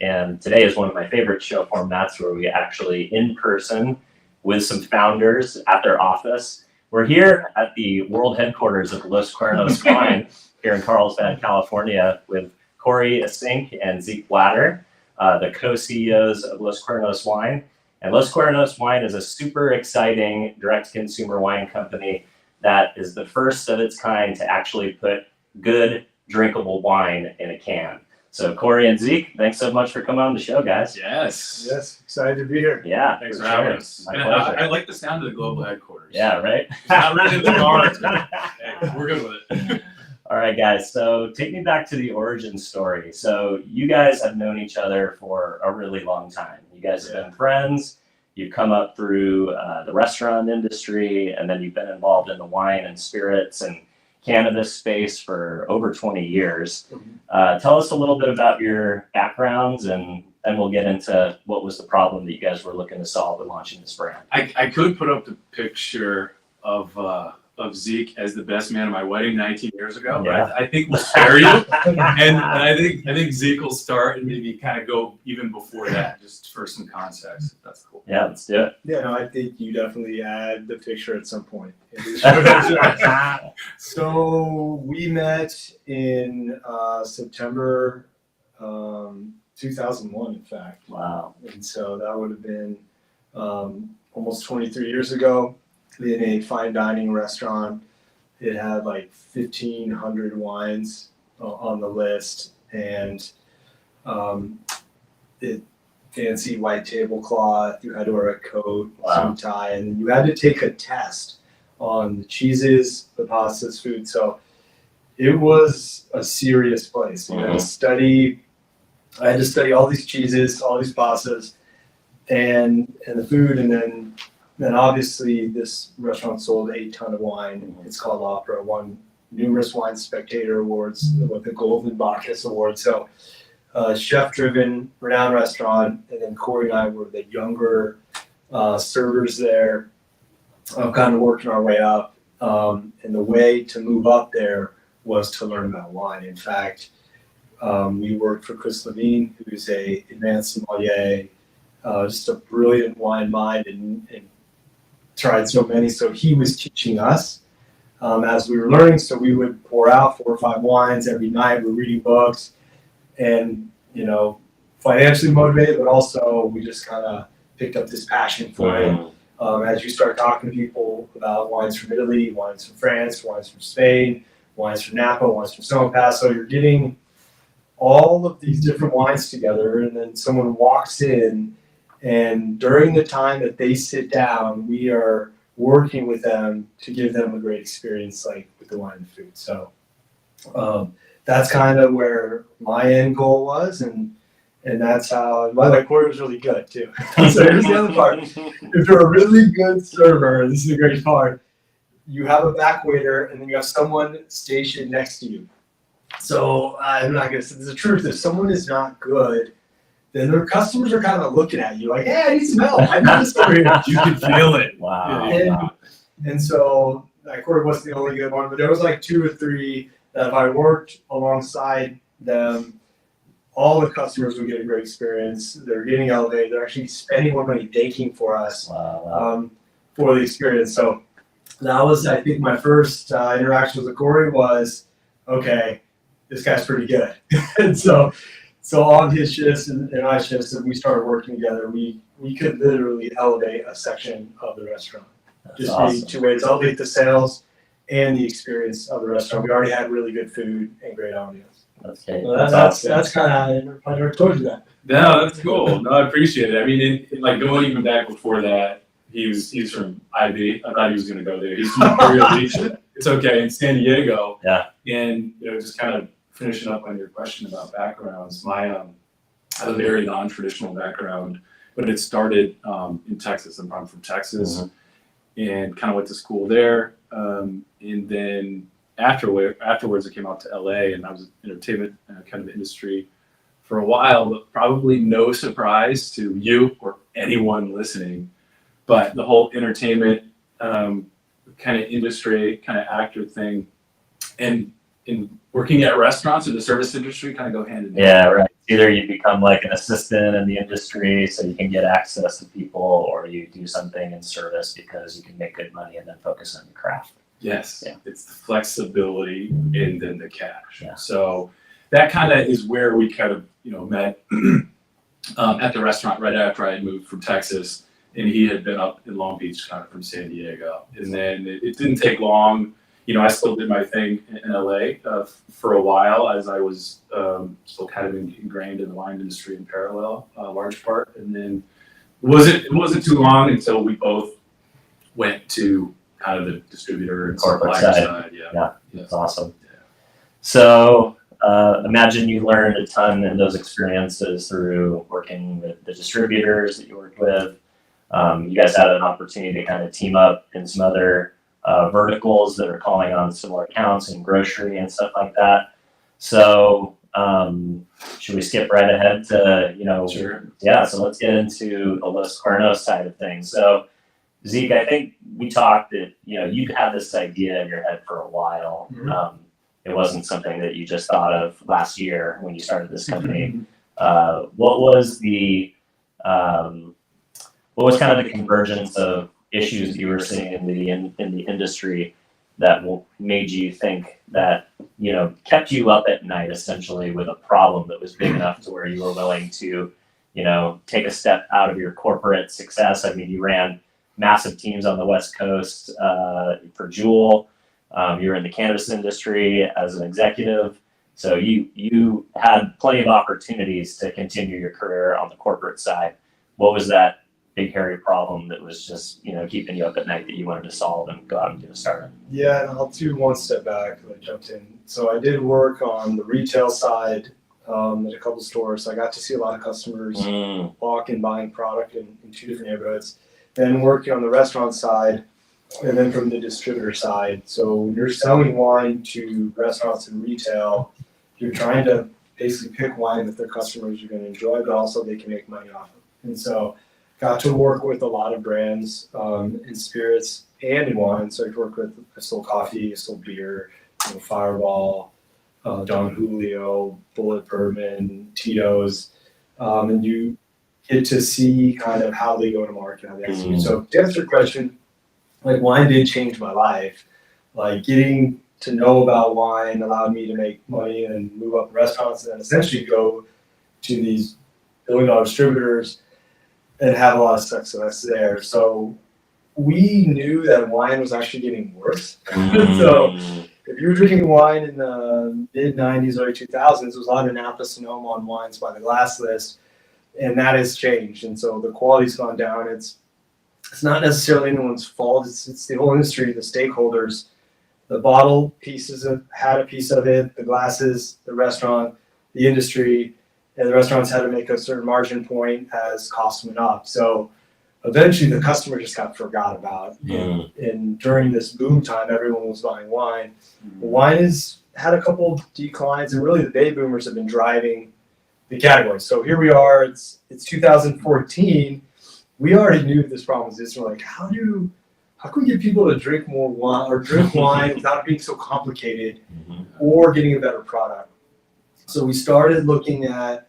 And today is one of my favorite show formats where we actually in person with some founders at their office. We're here at the world headquarters of Los Cuernos Wine here in Carlsbad, California, with Cory Assink and Zeke Blattler, the co-CEOs of Los Cuernos Wine. And Los Cuernos Wine is a super exciting direct-to-consumer wine company that is the first of its kind to actually put good, drinkable wine in a can. So Cory and Zeke, thanks so much for coming on the show, guys. Yes, excited to be here. Yeah, thanks for having us. My And pleasure. I like the sound of the global headquarters. Yeah, right? It's not written in the cards, but hey, we're good with it. All right, guys. So take me back to the origin story. So you guys have known each other for a really long time. You guys have been friends. You've come up through the restaurant industry, and then you've been involved in the wine and spirits and cannabis space for over 20 years. Tell us a little bit about your backgrounds, and then we'll get into what was the problem that you guys were looking to solve in launching this brand. I could put up the picture of Zeke as the best man at my wedding 19 years ago, Yeah. but I think we'll spare you. And I think Zeke will start and maybe kind of go even before that, just for some context. If that's cool. Yeah, let's do it. Yeah, no, I think you definitely add the picture at some point. So we met in September 2001, in fact. Wow. And so that would have been almost 23 years ago in a fine dining restaurant. It had like 1,500 wines on the list, and fancy white tablecloth. You had to wear a coat, suit, tie, and you had to take a test on the cheeses, the pastas, food. So it was a serious place. You had to study. I had to study all these cheeses, all these pastas, and the food, and then obviously this restaurant sold a ton of wine. It's called Opera, won numerous wine spectator awards with the Golden Bacchus Award. So chef-driven, renowned restaurant, and then Cory and I were the younger servers there, kind of working our way up. And the way to move up there was to learn about wine. In fact, we worked for Chris Levine, who's a advanced sommelier, just a brilliant wine mind, and tried so many. So he was teaching us as we were learning. So we would pour out 4 or 5 wines every night. We're reading books, and financially motivated, but also we just kind of picked up this passion for it. As you start talking to people about wines from Italy, wines from France, wines from Spain, wines from Napa, wines from Sonoma Pass, so you're getting all of these different wines together, and then someone walks in, and during the time that they sit down, we are working with them to give them a great experience, like with the wine and food. So that's kind of where my end goal was, and that's how. By the way, Cory was really good too. So here's the other part: if you're a really good server, this is a great part. You have a back waiter, and then you have someone stationed next to you. So I'm not gonna say the truth. If someone is not good, then their customers are kind of looking at you like, "Hey, I need some help. I need this over here." You can feel it. Wow. And so Cory wasn't the only good one, but there was like 2 or 3 that if I worked alongside them, all the customers would get a great experience. They're getting elevated. They're actually spending more money baking for us for the experience. So that was, I think, my first interaction with Cory was, okay, this guy's pretty good. And so on his shifts and my shifts, and we started working together, we could literally elevate a section of the restaurant. Just awesome. 2 ways: elevate the sales and the experience of the restaurant. We already had really good food and great ambiance. Okay. So that's kind of, I never told you that. No, that's cool. No, I appreciate it. I mean, like going even back before that, he's from IB. I thought he was going to go there. He's from Imperial Beach. It's okay, in San Diego. Yeah. And just kind of finishing up on your question about backgrounds. I have a very non-traditional background, but it started in Texas. I'm from Texas, and kind of went to school there. And then afterwards, I came out to LA, and I was in entertainment kind of industry for a while, but probably no surprise to you or anyone listening. But the whole entertainment kind of industry, kind of actor thing, and in working at restaurants or the service industry kind of go hand in hand. Yeah, right. either you become like an assistant in the industry so you can get access to people, or you do something in service because you can make good money and then focus on your craft. Yes, Yeah. it's the flexibility and then the cash. Yeah. So that kind of is where we kind of, met at the restaurant right after I had moved from Texas, and he had been up in Long Beach kind of from San Diego. And then it didn't take long. I still did my thing in LA for a while as I was still kind of ingrained in the wine industry in parallel, large part. And then it wasn't too long until we both went to kind of the distributor and Corporate supplier side. side. Yeah, that's awesome. So imagine you learned a ton in those experiences through working with the distributors that you worked with. You guys had an opportunity to kind of team up in some other verticals that are calling on similar accounts in grocery and stuff like that. So should we skip right ahead to, Sure. Yeah, so let's get into the Los Cuernos side of things. So Zeke, I think we talked that, you'd had this idea in your head for a while. Mhm. It wasn't something that you just thought of last year when you started this company. What was kind of the convergence of issues that you were seeing in the industry that made you think that, kept you up at night essentially with a problem that was big enough to where you were willing to, take a step out of your corporate success? I mean, you ran massive teams on the West Coast for Jewel. You were in the cannabis industry as an executive. So you had plenty of opportunities to continue your career on the corporate side. What was that big hairy problem that was just, keeping you up at night that you wanted to solve and go out and do a startup? Yeah, and I'll do one step back. I jumped in. So I did work on the retail side at a couple stores. So I got to see a lot of customers walk and buying product in 2 different neighborhoods. Then working on the restaurant side, and then from the distributor side. So when you're selling wine to restaurants and retail, you're trying to basically pick wine that their customers are going to enjoy, but also they can make money off of. And so got to work with a lot of brands in spirits and in wine. So I sold coffee, I sold beer, Fireball, Don Julio, Bullet Bourbon, Tito's, and you get to see kind of how they go to market, how they execute. So to answer your question, like wine did change my life. Like getting to know about wine allowed me to make money and move up in restaurants and then essentially go to these billion-dollar distributors and have a lot of success there. So we knew that wine was actually getting worse. So if you were drinking wine in the mid-90s, early 2000s, there was a lot of Napa Sonoma on wines by the glass list, and that has changed. And so the quality's gone down. It's not necessarily anyone's fault. It's the whole industry, the stakeholders. The bottle pieces had a piece of it, the glasses, the restaurant, the industry, and the restaurants had to make a certain margin point as costs went up. So eventually the customer just got forgot about. And during this boom time, everyone was buying wine. Wine has had a couple declines, and really the baby boomers have been driving the category. So here we are, it's 2014. We already knew this problem existed. We're like, how can we get people to drink more wine or drink wine without it being so complicated or getting a better product? So we started looking at,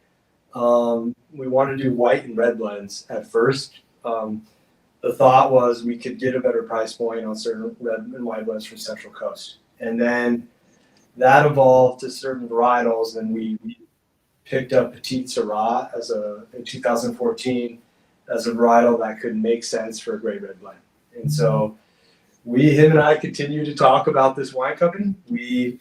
we wanted to do white and red blends at first. The thought was we could get a better price point on certain red and white blends from Central Coast. And then that evolved to certain varietals, and we picked up Petite Syrah in 2014 as a varietal that could make sense for a great red blend. And so him and I continue to talk about this wine company. We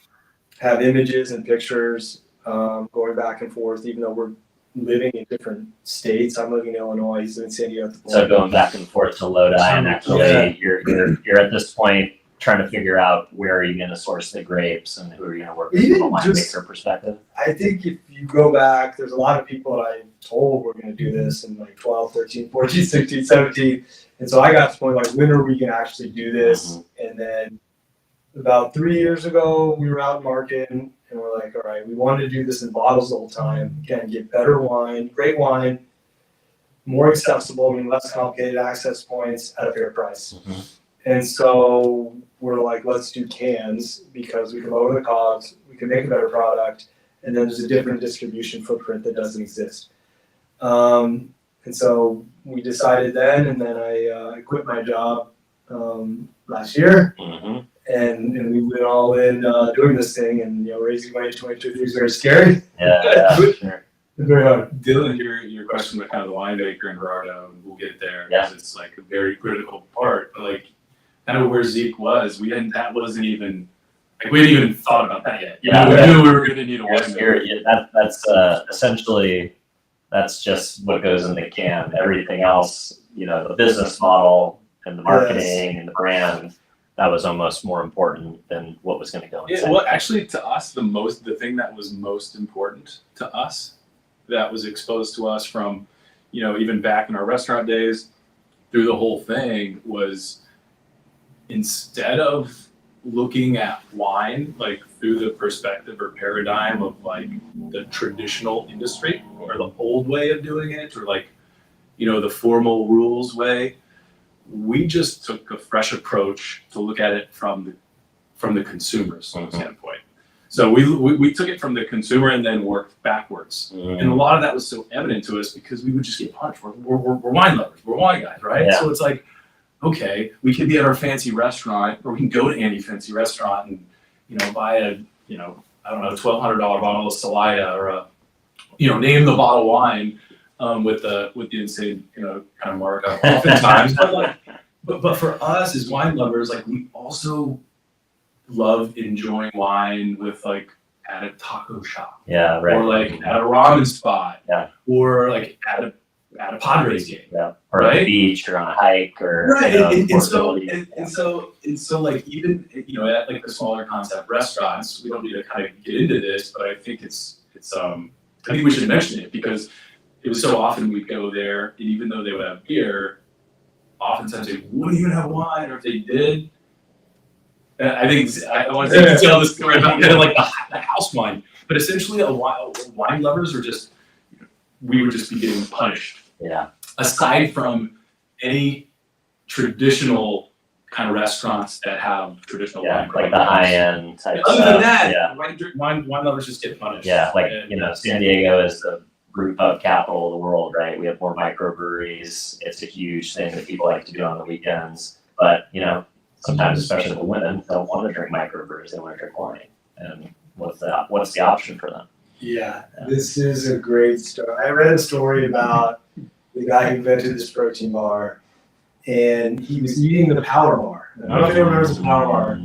have images and pictures going back and forth, even though we're living in different states. I'm living in Illinois, he's in San Diego. So going back and forth to Lodi, and actually you're at this point trying to figure out where are you going to source the grapes and who are you going to work with from a winemaker perspective? I think if you go back, there's a lot of people that I told we're going to do this in like 12, 13, 14, 16, 17. And so I got to the point like, when are we going to actually do this? And then about 3 years ago, we were out marketing and we're like, all right, we wanted to do this in bottles the whole time. Again, get better wine, great wine, more accessible, less complicated access points at a fair price. And so we're like, let's do cans because we can lower the costs, we can make a better product, and then there's a different distribution footprint that doesn't exist. And so we decided then, and then I quit my job last year, and we went all in doing this thing, and raising money at 22 is very scary. Yeah, sure. Very hard. Dylan, your question about kind of the winemaker and Gerardo, and we'll get there Yeah. because it's like a very critical part. But like kind of where Zeke was, we hadn't even thought about that yet. Yeah, We right. knew we were going to need a winemaker. That's essentially, that's just what goes in the can. Everything else, the business model and the marketing and the brand, that was almost more important than what was going to go inside. Yeah, well, actually, to us, the thing that was most important to us, that was exposed to us from, even back in our restaurant days, through the whole thing, was instead of looking at wine like through the perspective or paradigm of like the traditional industry or the old way of doing it, or like, the formal rules way, we just took a fresh approach to look at it from the consumer's standpoint. So we took it from the consumer and then worked backwards. And a lot of that was so evident to us because we would just get punched. We're wine lovers. We're wine guys, right? Yeah. So it's like, okay, we could be at our fancy restaurant, or we can go to any fancy restaurant and, buy a, I don't know, $1,200 bottle of Celaya, or name the bottle of wine with the insane, kind of markup oftentimes. But for us as wine lovers, like, we also love enjoying wine with like at a taco shop, Yeah, right. or like at a ramen spot, Yeah. or like at a Padres game, Yeah, or on right? the beach, or on a hike, or right? And so like even at like the smaller concept restaurants, we don't need to kind of get into this, but I think it's I think we should mention it because it was so often we'd go there, and even though they would have beer, oftentimes they wouldn't even have wine, or if they did. I think I want to tell this story about kind of like the house wine, but essentially wine lovers are just, we would just be getting punished. Yeah. Aside from any traditional kind of restaurants that have traditional wine, like the high end type other stuff. than that, Yeah. wine lovers just get punished. Yeah, like And, San Diego is the brew pub capital of the world, right? We have more microbreweries. It's a huge thing that people like to do on the weekends. But sometimes, especially the women, don't want to drink microbrews. They want to drink wine. And what's the option for them? Yeah, this is a great story. I read a story about the guy who invented this protein bar, and he was eating the Power Bar. I don't know if anyone remembers the Power Bar.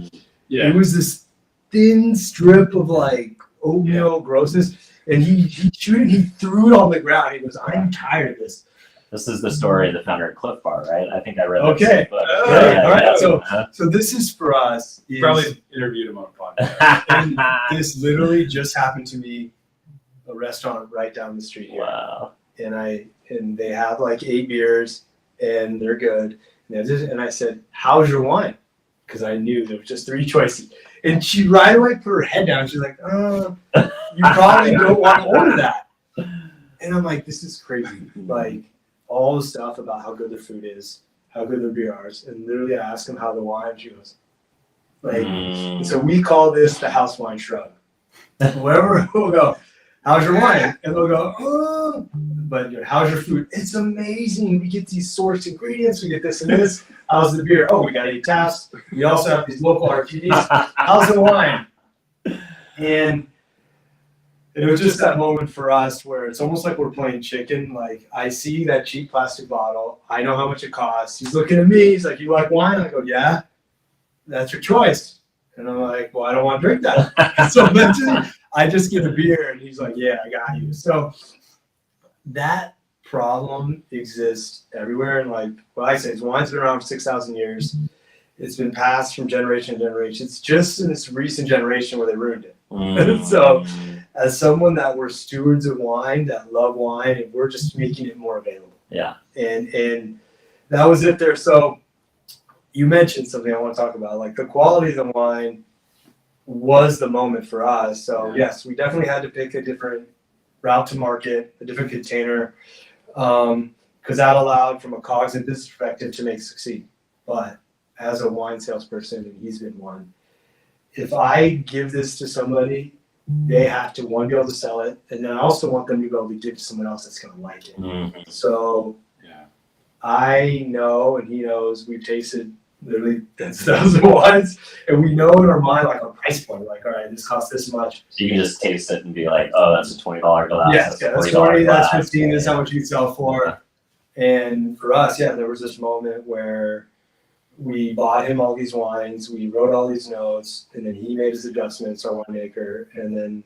yeah. It was this thin strip of like oatmeal grossness, and he chewed it, he threw it on the ground. He goes, "I'm tired of this." This is the story of the founder of Cliff Bar, right? I think I read that. Okay. Book. Okay, all right. So this is for us. Probably interviewed him on a podcast. And this literally just happened to me, a restaurant right down the street here. Wow. And they have like 8 beers, and they're good. And I said, "How's your wine?" Because I knew there was just 3 choices. And she right away put her head down. She's like, "You probably don't want to order that." And I'm like, "This is crazy." Like, all the stuff about how good their food is, how good their beer is, and literally I asked them how the wine. She goes, like, and so we call this the house wine shrug. Wherever we'll go, "How's your wine?" And they'll go, "Oh," but how's your food? "It's amazing. We get these sourced ingredients. We get this and this. How's the beer? Oh, we got 8 taps. We also have these local RTDs. How's the wine?" And it was just that moment for us where it's almost like we're playing chicken. Like, I see that cheap plastic bottle. I know how much it costs. He's looking at me. He's like, "You like wine?" I go, "Yeah." "That's your choice." And I'm like, "Well, I don't want to drink that." So eventually I just get a beer, and he's like, "Yeah, I got you." So that problem exists everywhere. And like what I say is, wine's been around for 6,000 years. It's been passed from generation to generation. It's just in this recent generation where they ruined it. So as someone that we're stewards of wine, that love wine, and we're just making it more available. Yeah. And that was it there. So you mentioned something I want to talk about, like the quality of the wine was the moment for us. So yes, we definitely had to pick a different route to market, a different container, because that allowed, from a COGS and business perspective, to make it succeed. But as a wine salesperson, and he's been one, if I give this to somebody they have to, one, be able to sell it, and then I also want them to be able to give to someone else that's going to like it. Mhm. So Yeah. I know, and he knows, we've tasted literally tens of thousands of wines, and we know in our mind, like, our price point, like, all right, this costs this much. So you can just taste it and be like, oh, that's a $20 glass. Yes, a that's $40 20, that's glass. 15, this is how much you sell for. And for us, there was this moment where we bought him all these wines, we wrote all these notes, and then he made his adjustments, our winemaker, and then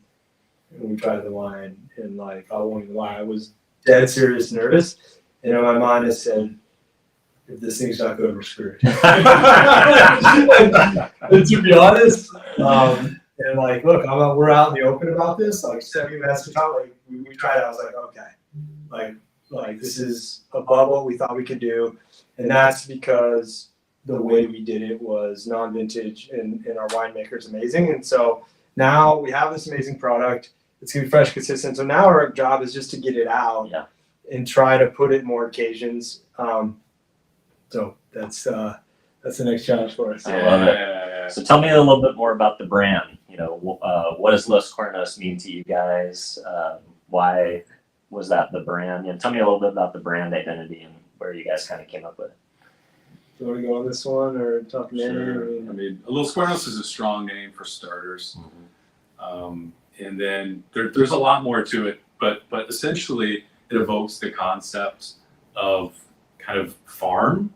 we tried the wine, and like, I won't even lie, I was dead serious nervous, and in my mind I said, if this thing's not good, we're screwed. And to be honest, and like, look, we're out in the open about this, like 70 minutes of time, like we tried it, I was like, okay, like this is above what we thought we could do, and that's because the way we did it was non-vintage, and our winemaker is amazing, and so now we have this amazing product. It's gonna be fresh, consistent. So now our job is just to get it out and try to put it in more occasions. So that's the next challenge for us. I love it. So tell me a little bit more about the brand. You know, what does Los Cuernos mean to you guys? Why was that the brand? Tell me a little bit about the brand identity and where you guys kind of came up with it. Do you want to go on this one or talk name? Sure. I mean, Los Cuernos is a strong name for starters. And then there's a lot more to it, but essentially it evokes the concept of kind of farm.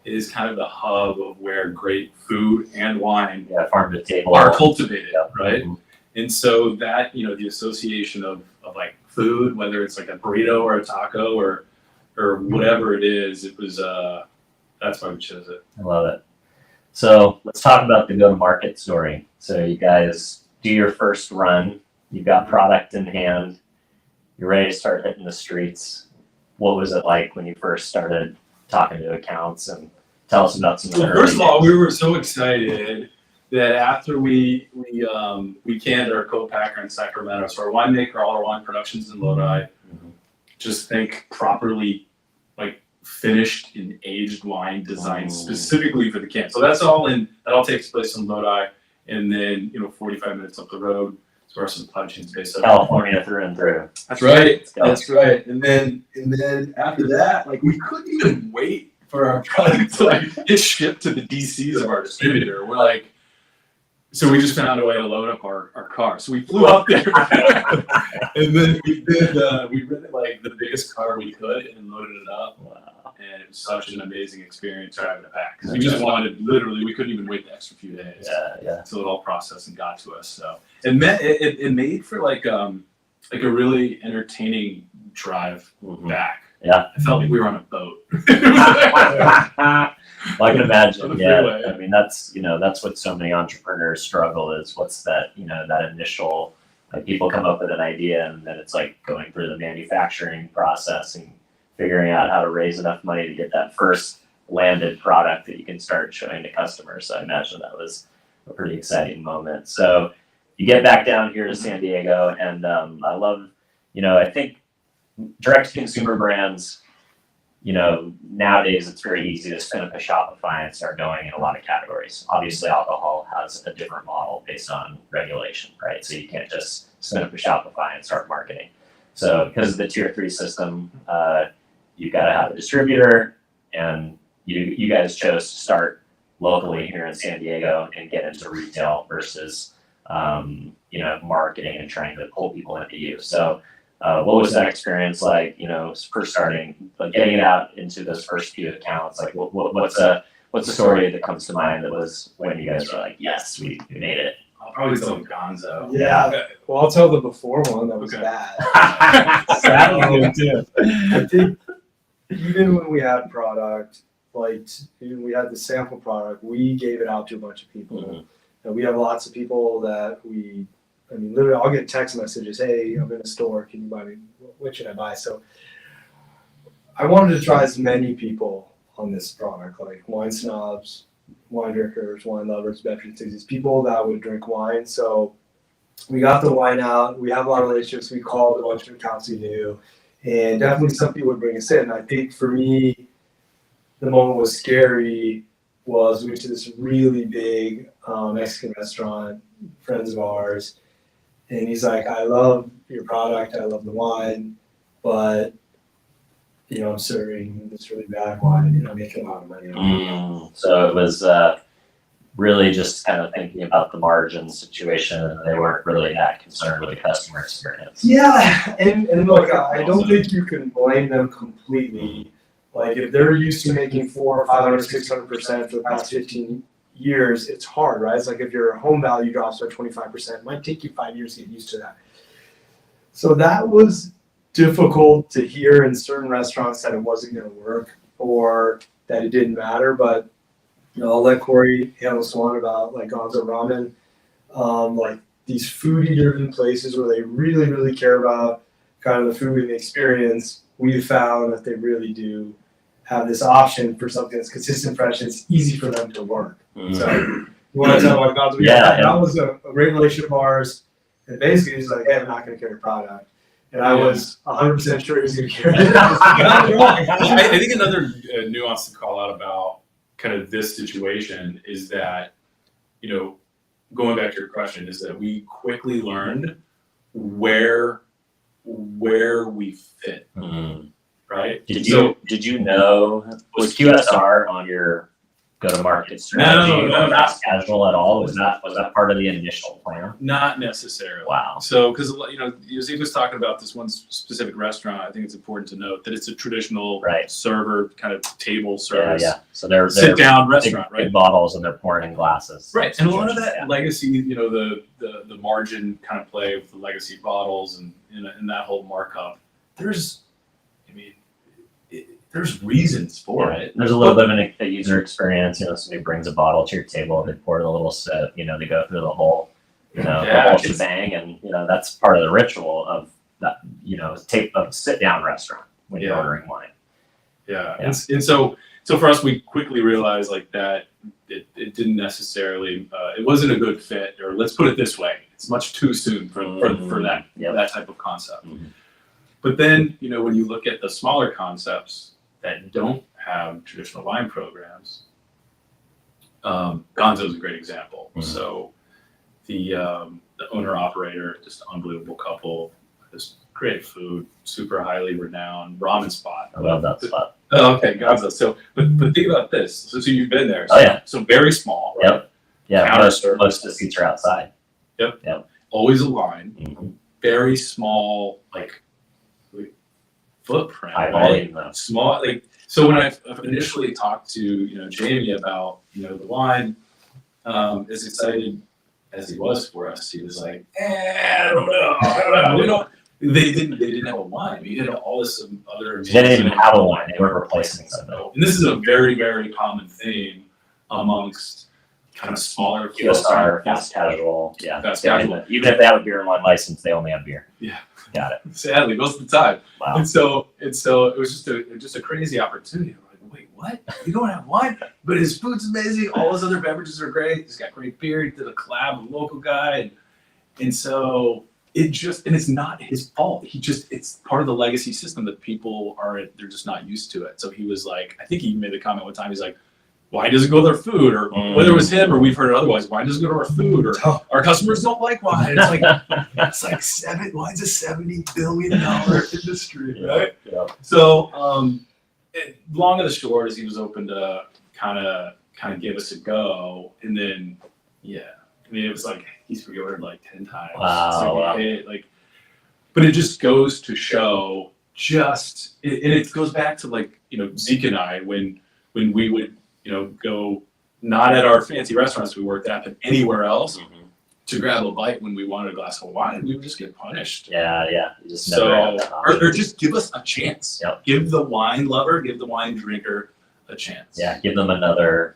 Is kind of the hub of where great food and wine farm to table are cultivated, right? Mm-hmm. And so that, the association of like food, whether it's like a burrito or a taco or whatever it is, it was that's why we chose it. I love it. So let's talk about the go-to-market story. So you guys do your first run, you've got product in hand, you're ready to start hitting the streets. What was it like when you first started talking to accounts, and tell us about some of the early First of all, days. we were so excited that after we canned our co-packer in Sacramento, so our winemaker, all our wine productions in Lodi, just think properly, like finished and aged wine designed specifically for the can. So that all takes place in Lodi, and then 45 minutes up the road is where our supply chain's based out. California through and through. That's right. That's right. And then after that, like we couldn't even wait for our product to like get shipped to the DCs of our distributor. We're like, so we just found a way to load up our car. So we flew up there, and then we rented like the biggest car we could and loaded it up. Wow. And it was such an amazing experience driving it back, because we just we couldn't even wait the extra few days. So it all processed and got to us. So it made for like a really entertaining drive back. Yeah. I felt like we were on a boat. Well, I can imagine. Freeway. I mean, that's what so many entrepreneurs struggle is what's that, that initial, like people come up with an idea and then it's like going through the manufacturing process and figuring out how to raise enough money to get that first landed product that you can start showing to customers. So I imagine that was a pretty exciting moment. So you get back down here to San Diego, and I love, I think direct to consumer brands, nowadays it's very easy to spin up a Shopify and start going in a lot of categories. Obviously, alcohol has a different model based on regulation, right? So you can't just spin up a Shopify and start marketing. So because of the tier 3 system, you've got to have a distributor, and you guys chose to start locally here in San Diego and get into retail versus, marketing and trying to pull people into you. So what was that experience like, first starting, like getting it out into those first few accounts? Like what's a story that comes to mind that was when you guys were like, yes, we made it? I'll probably tell Gonzo. Yeah. Well, I'll tell the before one that was Okay. bad. That was good too. I think even when we had product, like even we had the sample product, we gave it out to a bunch of people. Mhm. And we have lots of people that literally I'll get text messages, hey, I'm in a store, can you buy me, what should I buy? So I wanted to try as many people on this product, like wine snobs, wine drinkers, wine lovers, veterans, these people that would drink wine. So we got the wine out, we have a lot of relationships, we called a bunch of accounts we knew, and definitely some people would bring us in. I think for me, the moment was scary was we went to this really big Mexican restaurant, friends of ours, and he's like, I love your product, I love the wine, but I'm serving this really bad wine and I'm making a lot of money on it. So it was really just kind of thinking about the margin situation, and they weren't really that concerned with the customer experience. Yeah, and look, I don't think you can blame them completely. Like if they're used to making 400, 500, 600% for the past 15 years, it's hard, right? It's like if your home value drops by 25%, it might take you 5 years to get used to that. So that was difficult to hear in certain restaurants that it wasn't going to work or that it didn't matter. But I'll let Cory handle this one about like Gonzo Ramen, like these foodie-driven places where they really, really care about kind of the food and the experience. We've found that they really do have this option for something that's consistent, fresh, and it's easy for them to work. So you want to talk about Gonzo? Yeah, that was a great relationship of ours. And basically, he's like, hey, I'm not going to carry product. And I was 100% sure he was going to carry it. I think another nuance to call out about kind of this situation is that, going back to your question, is that we quickly learned where we fit, right? Did you know, was QSR on your go-to-market strategy or fast casual at all? Was that part of the initial plan? Not necessarily. Wow. So, because Zeke was talking about this one specific restaurant, I think it's important to note that it's a traditional server kind of table service. Yeah. So they're sit down restaurant, right? Big bottles and they're pouring in glasses. Right, and a lot of that legacy, the margin kind of play with the legacy bottles and that whole markup. There's reasons for it. There's a little bit of a user experience. Somebody brings a bottle to your table, they pour it a little sip. They go through the whole, the whole shebang, and that's part of the ritual of that. A sit-down restaurant when you're ordering wine. Yeah. And so for us, we quickly realized like that it didn't necessarily, it wasn't a good fit. Or let's put it this way, it's much too soon for that type of concept. Mm-hmm. But then when you look at the smaller concepts that don't have traditional wine programs, Gonzo is a great example. Mm-hmm. So the owner operator, just an unbelievable couple, just great food, super highly renowned ramen spot. I love that spot. Oh, okay, Gonzo. So, but think about this. So you've been there. So, oh yeah. So very small. Right? Yep. Yeah. Most of the seats are outside. Yep. Always a line. Mm-hmm. Very small, footprint, high volume, though. Small, so when I initially talked to Jamie about the wine, as excited as he was for us, he was like, I don't know. They didn't have a wine. We had all this other. They didn't even have a wine. They were replacing something. And this is a very, very common theme amongst kind of smaller QSR, fast casual. Yeah, fast casual. Even if they have a beer and wine license, they only have beer. Yeah. Got it. Sadly, most of the time. Wow. And so it was just a crazy opportunity. I'm like, wait, what? You don't have wine? But his food's amazing. All his other beverages are great. He's got great beer. He did a collab with a local guy. And so it's not his fault. It's part of the legacy system that people they're just not used to it. So he was like, I think he made the comment one time, he's like, why does it go to their food? Or whether it was him or we've heard it otherwise, why does it go to our food? Or our customers don't like wine. It's like wine's a $70 billion industry, right? Yeah. So long and the short is he was open to kind of give us a go. And then, it was like he's reordered 10 times. Wow. But it just goes to show and it goes back to Zeke and I, when we would, go not at our fancy restaurants we worked at, but anywhere else to grab a bite when we wanted a glass of wine, we would just get punished. Yeah. You just never had that option. Or just give us a chance. Yep. Give the wine lover, give the wine drinker a chance. Yeah, give them another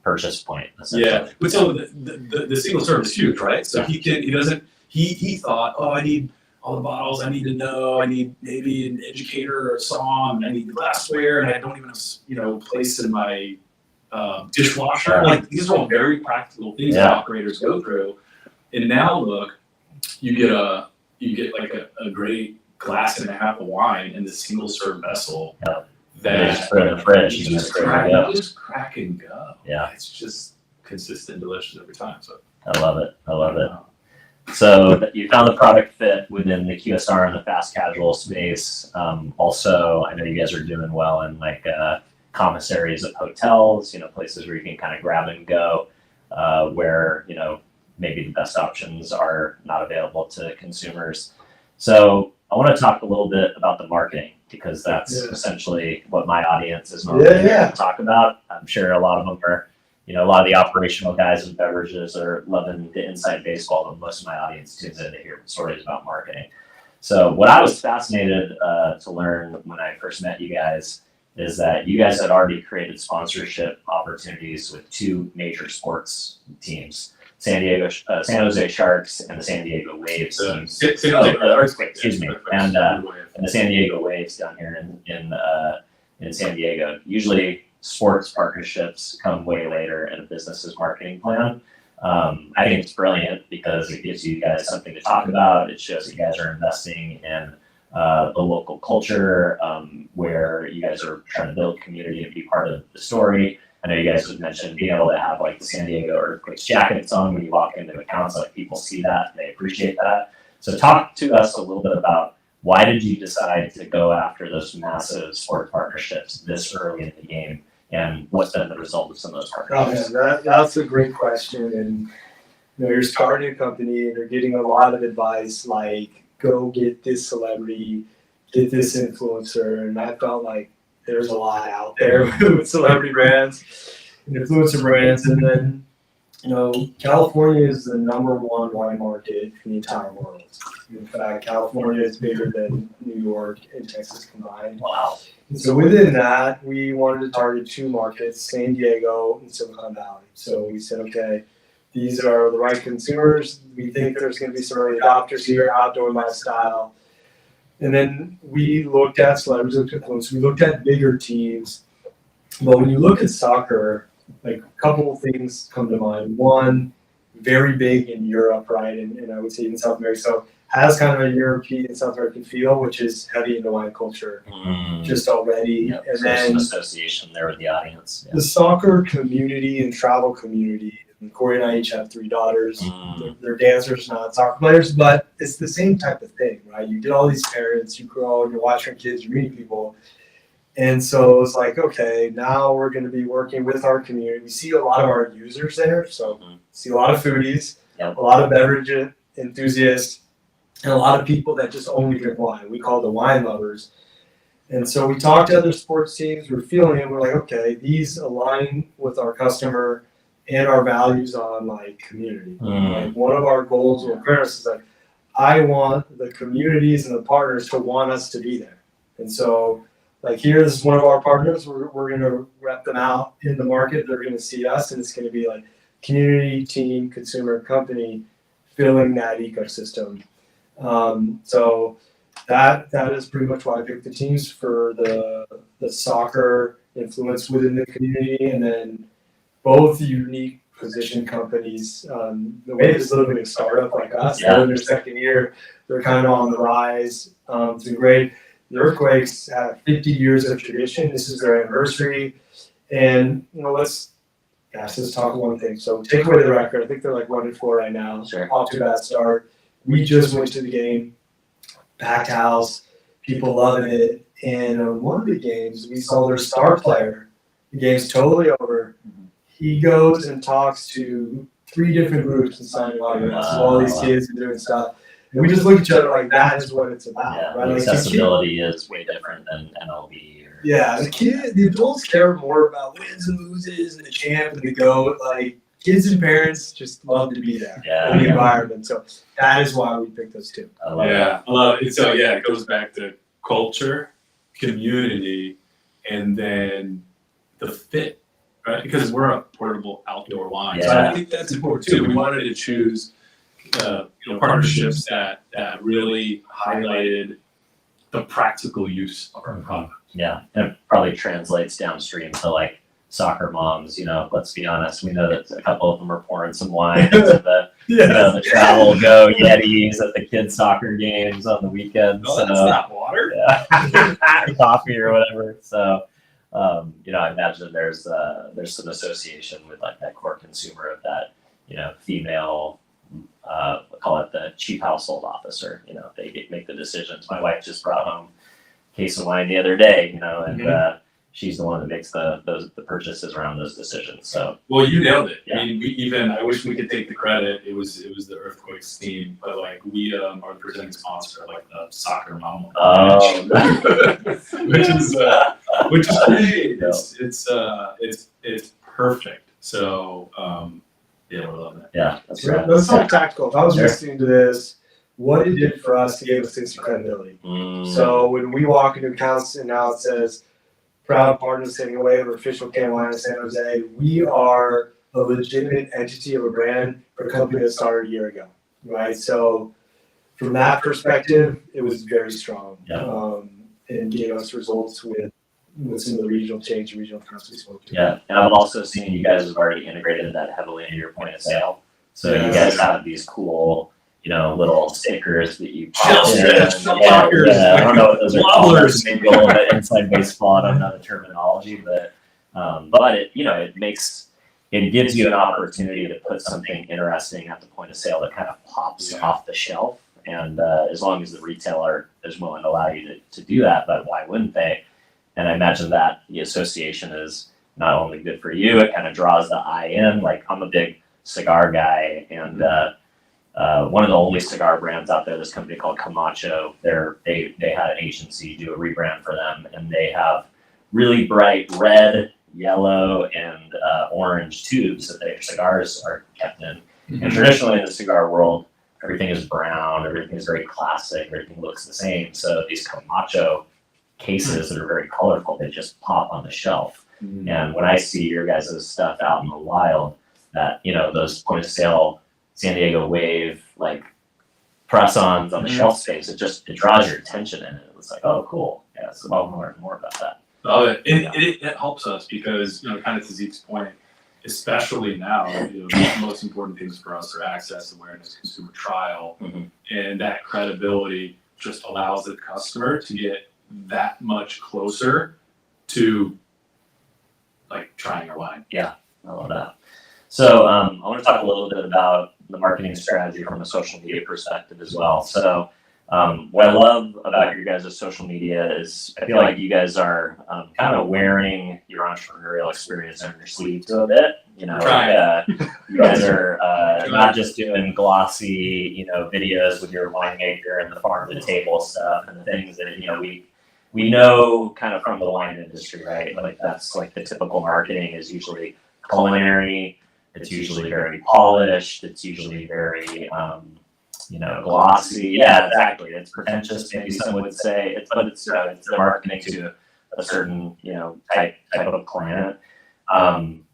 purchase point. Yeah, but so the single serve is huge, right? So he thought, I need all the bottles, I need to know, I need maybe an educator or a somm, I need glassware, and I don't even have place in my dishwasher. These are all very practical things that operators go through. And now look, you get a great glass and a half of wine in the single serve vessel They just put it in the fridge. You just crack and go. Yeah. It's just consistent, delicious every time. So I love it. So you found the product fit within the QSR and the fast casual space. Also, I know you guys are doing well in like commissaries of hotels, places where you can kind of grab and go, where, maybe the best options are not available to consumers. So I want to talk a little bit about the marketing, because that's essentially what my audience is normally here to talk about. I'm sure a lot of them are, a lot of the operational guys with beverages are loving the inside baseball, but most of my audience tunes in to hear stories about marketing. So what I was fascinated to learn when I first met you guys is that you guys had already created sponsorship opportunities with two major sports teams, San Jose Sharks and the San Diego Waves teams. Excuse me, and the San Diego Waves down here in San Diego. Usually, sports partnerships come way later in a business's marketing plan. I think it's brilliant because it gives you guys something to talk about. It shows you guys are investing in the local culture, where you guys are trying to build community and be part of the story. I know you guys have mentioned being able to have like the San Diego Earthquakes jackets on when you walk into accounts, like people see that and they appreciate that. So talk to us a little bit about why did you decide to go after those massive sport partnerships this early in the game, and what's been the result of some of those partnerships? That's a great question. And you're starting a company and you're getting a lot of advice like, go get this celebrity, get this influencer, and I felt like there's a lot out there with celebrity brands and influencer brands. And then, California is the #1 wine market in the entire world. In fact, California is bigger than New York and Texas combined. Wow. And so within that, we wanted to target two markets, San Diego and Silicon Valley. So we said, okay, these are the right consumers. We think there's going to be some early adopters here, outdoor lifestyle. And then we looked at celebrities, we looked at bigger teams. But when you look at soccer, like a couple of things come to mind. One, very big in Europe, right? And I would say in South America. So has kind of a European, South American feel, which is heavy into wine culture just already. Yep. And so then some association there with the audience. Yeah. the soccer community and travel community. And Cory and I each have 3 daughters. They're dancers, not soccer players, but it's the same type of thing, right? You get all these parents, you grow, and you're watching your kids, you're meeting people. And so it's like, okay, now we're going to be working with our community. We see a lot of our users there. So see a lot of foodies, a lot of beverage enthusiasts, and a lot of people that just only drink wine. We call the wine lovers. And so we talked to other sports teams. We're feeling it. We're like, okay, these align with our customer and our values on like community. Like one of our goals with Cuernos is like, I want the communities and the partners to want us to be there. And so like here's one of our partners. We're going to rep them out in the market. They're going to see us, and it's going to be like community, team, consumer, company filling that ecosystem. So that is pretty much why I picked the teams for the soccer influence within the community, and then both unique position companies. The way it's living a startup like us, they're in their second year, they're kind of on the rise. It's been great. The Earthquakes have 50 years of tradition. This is their anniversary. And let's talk one thing. So take away the record. I think they're like 1-4 right now. Sure. Off to a bad start. We just went to the game, packed house, people loving it. And on one of the games, we saw their star player. The game's totally over. He goes and talks to 3 different groups and signing autographs. So all these kids and doing stuff. And we just look at each other like that is what it's about. Yeah, right? the Like accessibility is way different than MLB. The adults care more about wins and loses and the champ and the GOAT. Like kids and parents just love to be there in the environment. So that is why we picked those two. I love it. So it goes back to culture, community, and then the fit, right? Because we're a portable outdoor wine. So I think that's important too. We wanted to choose partnerships that really highlighted the practical use of our product. Yeah, and it probably translates downstream to like soccer moms, let's be honest, we know that a couple of them are pouring some wine into the travel go Yetis at the kids soccer games on the weekends. No, that's not water. Yeah. Coffee or whatever. So, I imagine there's some association with like that core consumer of that, female, we'll call it the chief household officer. They make the decisions. My wife just brought home a case of wine the other day, and she's the one that makes the purchases around those decisions. So, well, you nailed it. Yeah. I mean, I wish we could take the credit. It was the Earthquakes team, but like we are the presenting sponsor of like the soccer mom, which is great. It's perfect. So we're loving it. Yeah, that's right. Let's talk tactical. If I was listening to this, what it did for us to give us instant credibility. So when we walk into accounts and now it says, proud partner standing away of official can wine in San Jose, we are a legitimate entity of a brand for a company that started a year ago, right? So from that perspective, it was very strong, and gave us results with some of the regional accounts we spoke to. Yeah, and I've also seen you guys have already integrated that heavily into your point of sale. So you guys have these cool, little stickers that you pop in. I don't know what those are called. Maybe a little bit inside baseball. I don't know the terminology, but it gives you an opportunity to put something interesting at the point of sale that kind of pops off the shelf. And as long as the retailer is willing to allow you to do that, but why wouldn't they? And I imagine that the association is not only good for you, it kind of draws the eye in. Like, I'm a big cigar guy, and one of the only cigar brands out there, this company called Camacho, they had an agency do a rebrand for them, and they have really bright red, yellow, and orange tubes that their cigars are kept in. And traditionally in the cigar world, everything is brown, everything is very classic, everything looks the same. So these Camacho cases that are very colorful, they just pop on the shelf. And when I see your guys' stuff out in the wild, that, those point of sale San Diego Wave, like press-ons on the shelf space, it draws your attention in it. It's like, oh, cool. Yeah, so I'll learn more about that. It helps us because, kind of to Zeke's point, especially now, the most important things for us are access, awareness, consumer trial, and that credibility just allows the customer to get that much closer to like trying our wine. Yeah, I love that. So I want to talk a little bit about the marketing strategy from a social media perspective as well. So what I love about your guys' social media is I feel like you guys are kind of wearing your entrepreneurial experience on your sleeve to a bit. You guys are not just doing glossy, videos with your winemaker and the farm to table stuff and the things that, we know kind of from the wine industry, right? Like that's like the typical marketing is usually culinary. It's usually very polished. It's usually very, glossy. Yeah, exactly. It's pretentious. Maybe some would say it's the marketing to a certain, type of client.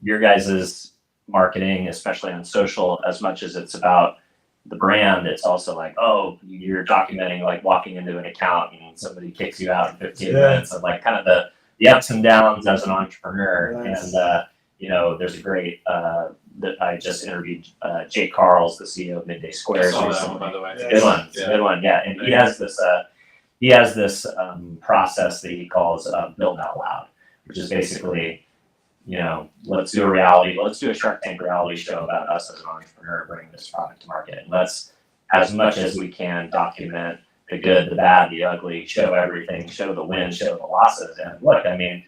Your guys' marketing, especially on social, as much as it's about the brand, it's also like, oh, you're documenting like walking into an account and somebody kicks you out in 15 minutes, and like kind of the ups and downs as an entrepreneur. Nice. And there's a great that I just interviewed Jake Carls, the CEO of Midday Squares. I saw that one, by the way. Good one. It's a good one. Yeah, and he has this process that he calls build out loud, which is basically, let's do a Shark Tank reality show about us as an entrepreneur bringing this product to market, and let's, as much as we can, document the good, the bad, the ugly, show everything, show the wins, show the losses. And look, I mean,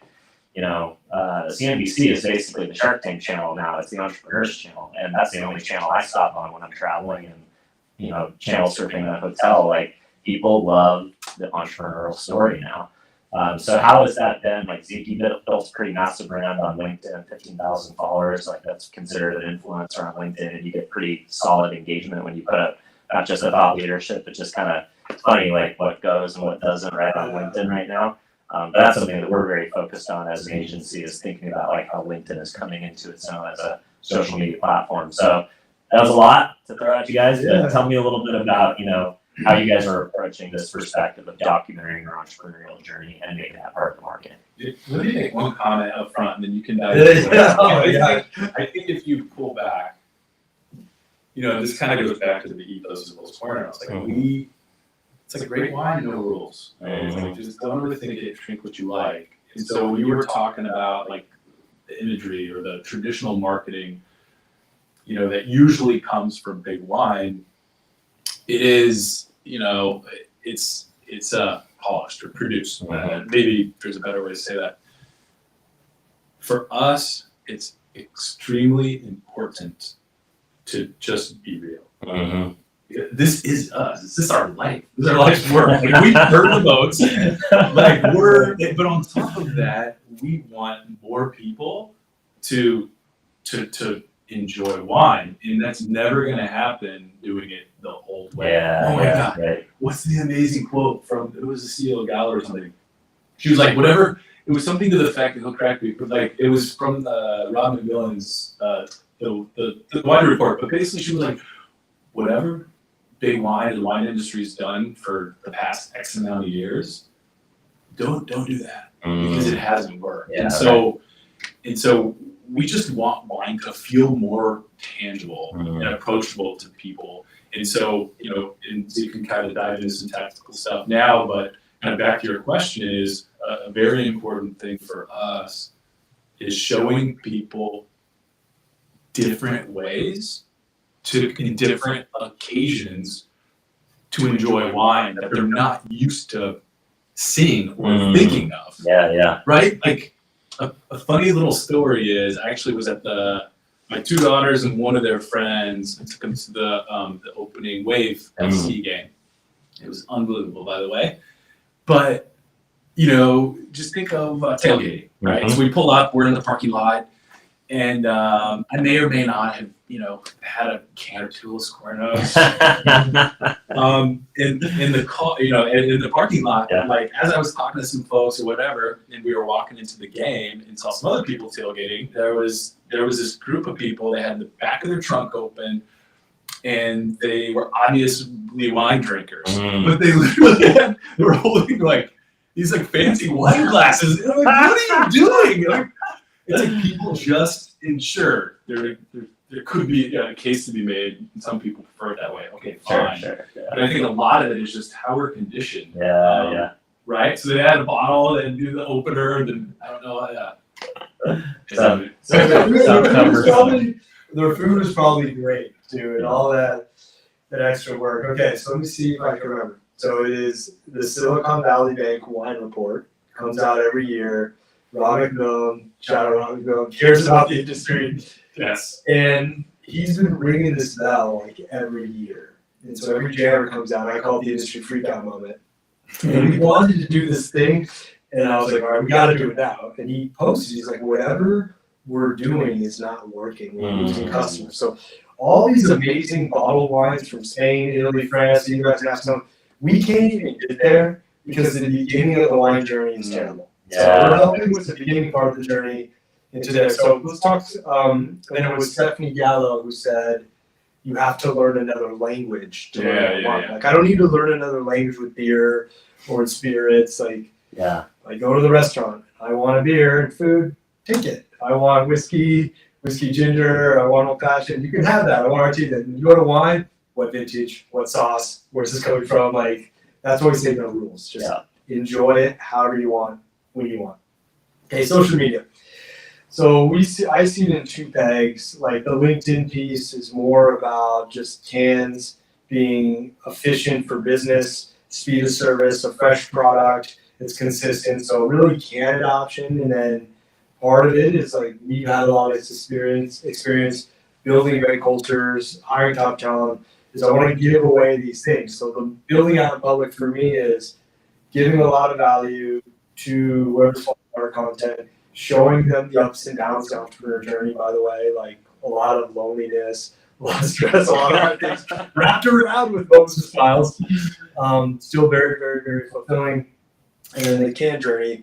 CNBC is basically the Shark Tank channel now. It's the entrepreneur's channel, and that's the only channel I stop on when I'm traveling and channel surfing in a hotel. Like, people love the entrepreneurial story now. So how has that been? Like, Zeke built a pretty massive brand on LinkedIn, 15,000 followers. Like, that's considered an influencer on LinkedIn, and you get pretty solid engagement when you put up not just a thought leadership, but just kind of, it's funny, like what goes and what doesn't right on LinkedIn right now. But that's something that we're very focused on as an agency, is thinking about like how LinkedIn is coming into its own as a social media platform. So that was a lot to throw at you guys, but tell me a little bit about, how you guys are approaching this perspective of documenting your entrepreneurial journey and making that part of the market. Let me make one comment up front, and then you can dive into it. I think if you pull back, this kind of goes back to the ethos of Los Cuernos. Like it's like great wine, no rules. Right? It's like just don't overthink it, drink what you like. And so when you were talking about like the imagery or the traditional marketing, that usually comes from big wine, it is, it's polished or produced. Maybe there's a better way to say that. For us, it's extremely important to just be real. This is us. This is our life. This is our life's work. Like, we burn the boats. But on top of that, we want more people to enjoy wine, and that's never going to happen doing it the old way. Oh my God! Right. What's the amazing quote from? It was a CEO Gallo or something. She was like, whatever. It was something to the effect that he'll correct me, but like it was from Rob McMillan's the wine report. But basically, she was like, whatever big wine, the wine industry's done for the past X amount of years, don't do that because it hasn't worked. And so we just want wine to feel more tangible and approachable to people. And so, and so you can kind of dive into some tactical stuff now, but kind of back to your question is a very important thing for us is showing people different ways in different occasions to enjoy wine that they're not used to seeing or thinking of. Right? Like a funny little story is I actually was at my two daughters and one of their friends. I took them to the opening Wave FC game. It was unbelievable, by the way. But just think of tailgating, right? So we pull up, we're in the parking lot, and I may or may not have, had a can or two of Cuernos. In the car, in the parking lot, like as I was talking to some folks or whatever, and we were walking into the game and saw some other people tailgating. There was this group of people. They had the back of their trunk open, and they were obviously wine drinkers, but they literally they were holding like these like fancy wine glasses. And I'm like, what are you doing? Like, it's like people just ensure there could be a case to be made, and some people prefer it that way. Okay, fine. Sure. But I think a lot of it is just how we're conditioned. Right? So they had a bottle and do the opener, and then I don't know. Their food is probably great too, and all that extra work. Okay, so let me see if I can remember. So it is the Silicon Valley Bank Wine Report. Comes out every year. Rob McMillan, shout out Rob McMillan, cares about the industry. Yes. And he's been ringing this bell like every year. And so every January comes out, I call it the industry freakout moment. And we wanted to do this thing, and I was like, all right, we got to do it now. And he posted, he's like, whatever we're doing is not working. We're losing customers. So all these amazing bottled wines from Spain, Italy, France, the US, Mexico, we can't even get there because the beginning of the wine journey is terrible. So we're helping with the beginning part of the journey into there. So let's talk. Then it was Stephanie Gallo who said, "You have to learn another language to learn wine." Like I don't need to learn another language with beer or with spirits. Like I go to the restaurant. I want a beer and food. Take it. I want whiskey ginger. I want old fashioned. You can have that. I want martini. You go to wine. What vintage? What sauce? Where's this coming from? Like that's why we say no rules. Just enjoy it however you want. When you want. Okay, social media. So I see it in two pegs. Like the LinkedIn piece is more about just cans being efficient for business, speed of service, a fresh product, it's consistent. So really can adoption, and then part of it is like we've had a lot of experience building great cultures, hiring top talent. Is I want to give away these things. So the building out in public for me is giving a lot of value to whoever's following our content, showing them the ups and downs of the entrepreneur journey, by the way, like a lot of loneliness, a lot of stress, a lot of hard things wrapped around with moments and smiles. Still very, very, very fulfilling. And then the can journey.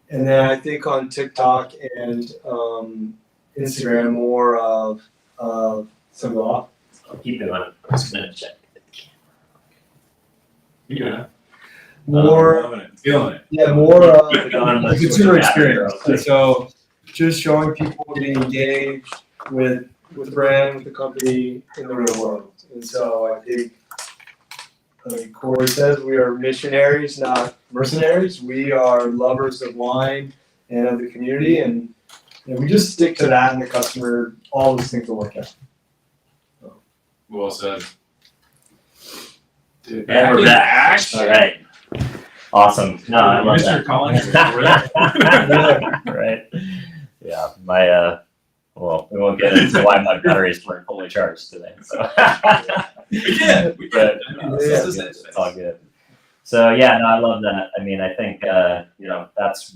And then I think on TikTok and Instagram, more of some law. I'll keep it on. I'm just going to check. Yeah. More, Loving it. Feeling it. yeah, more The consumer experience. And so just showing people getting engaged with the brand, with the company in the real world. And so I think, like Cory says, we are missionaries, not mercenaries. We are lovers of wine and of the community, and we just stick to that, and the customer, all those things will work out. Well said. And we're back. All right. Awesome. No, I love Mr. that. Collins. Right. Yeah. My well, we won't get into why my batteries weren't fully charged today. So We But, It's it's all good. So yeah, no, I love that. I mean, I think that's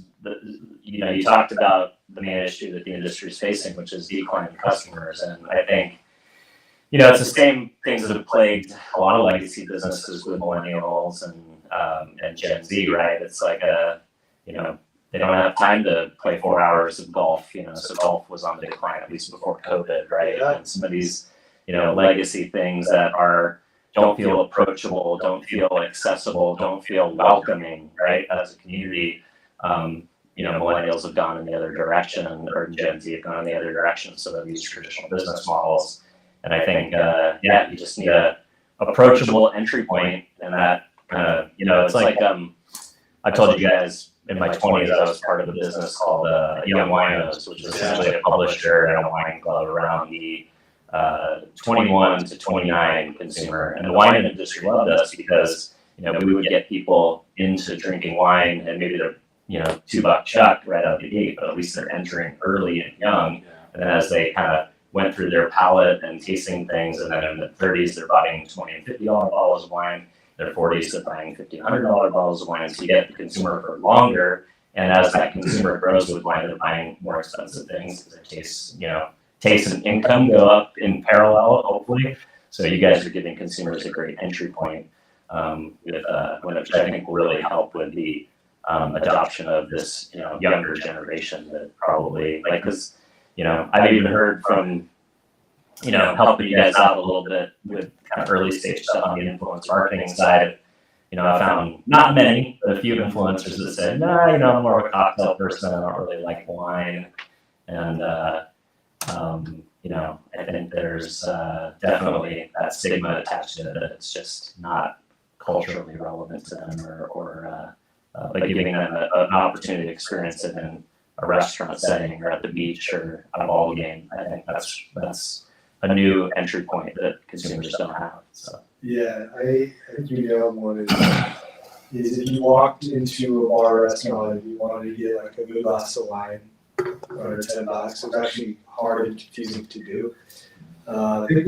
you talked about the main issue that the industry is facing, which is declining customers, and I think it's the same things that have plagued a lot of legacy businesses with millennials and Gen Z, right? It's like they don't have time to play 4 hours of golf, so golf was on the decline at least before COVID, right? Yeah. And some of these legacy things that don't feel approachable, don't feel accessible, don't feel welcoming, right? As a community, millennials have gone in the other direction, or Gen Z have gone in the other direction. So they've used traditional business models, and I think, you just need a approachable entry point, and that it's like I told you guys in my 20s I was part of a business called Young Winos, which is essentially a publisher and a wine club around the 21 to 29 consumer, and the wine industry loved us because we would get people into drinking wine, and maybe they're $2 chuck right out the gate, but at least they're entering early and young, and then as they kind of went through their palate and tasting things, and then in the 30s they're buying $20 and $50 bottles of wine, their 40s they're buying $50, $100 bottles of wine, so you get the consumer for longer, and as that consumer grows with wine, they're buying more expensive things because their taste and income go up in parallel, hopefully. So you guys are giving consumers a great entry point, which I think will really help with the adoption of this younger generation that probably because I've even heard from helping you guys out a little bit with kind of early stage stuff on the influence marketing side. I found not many, but a few influencers that said, no, I'm more of a cocktail person. I don't really like wine, and I think there's definitely that stigma attached to it, that it's just not culturally relevant to them, or but giving them an opportunity to experience it in a restaurant setting or at the beach or at a ball game. I think that's a new entry point that consumers don't have. So Yeah, I think you nailed one. Is if you walked into a bar or restaurant and you wanted to get like a good glass of wine under $10, it was actually hard and confusing to do. I think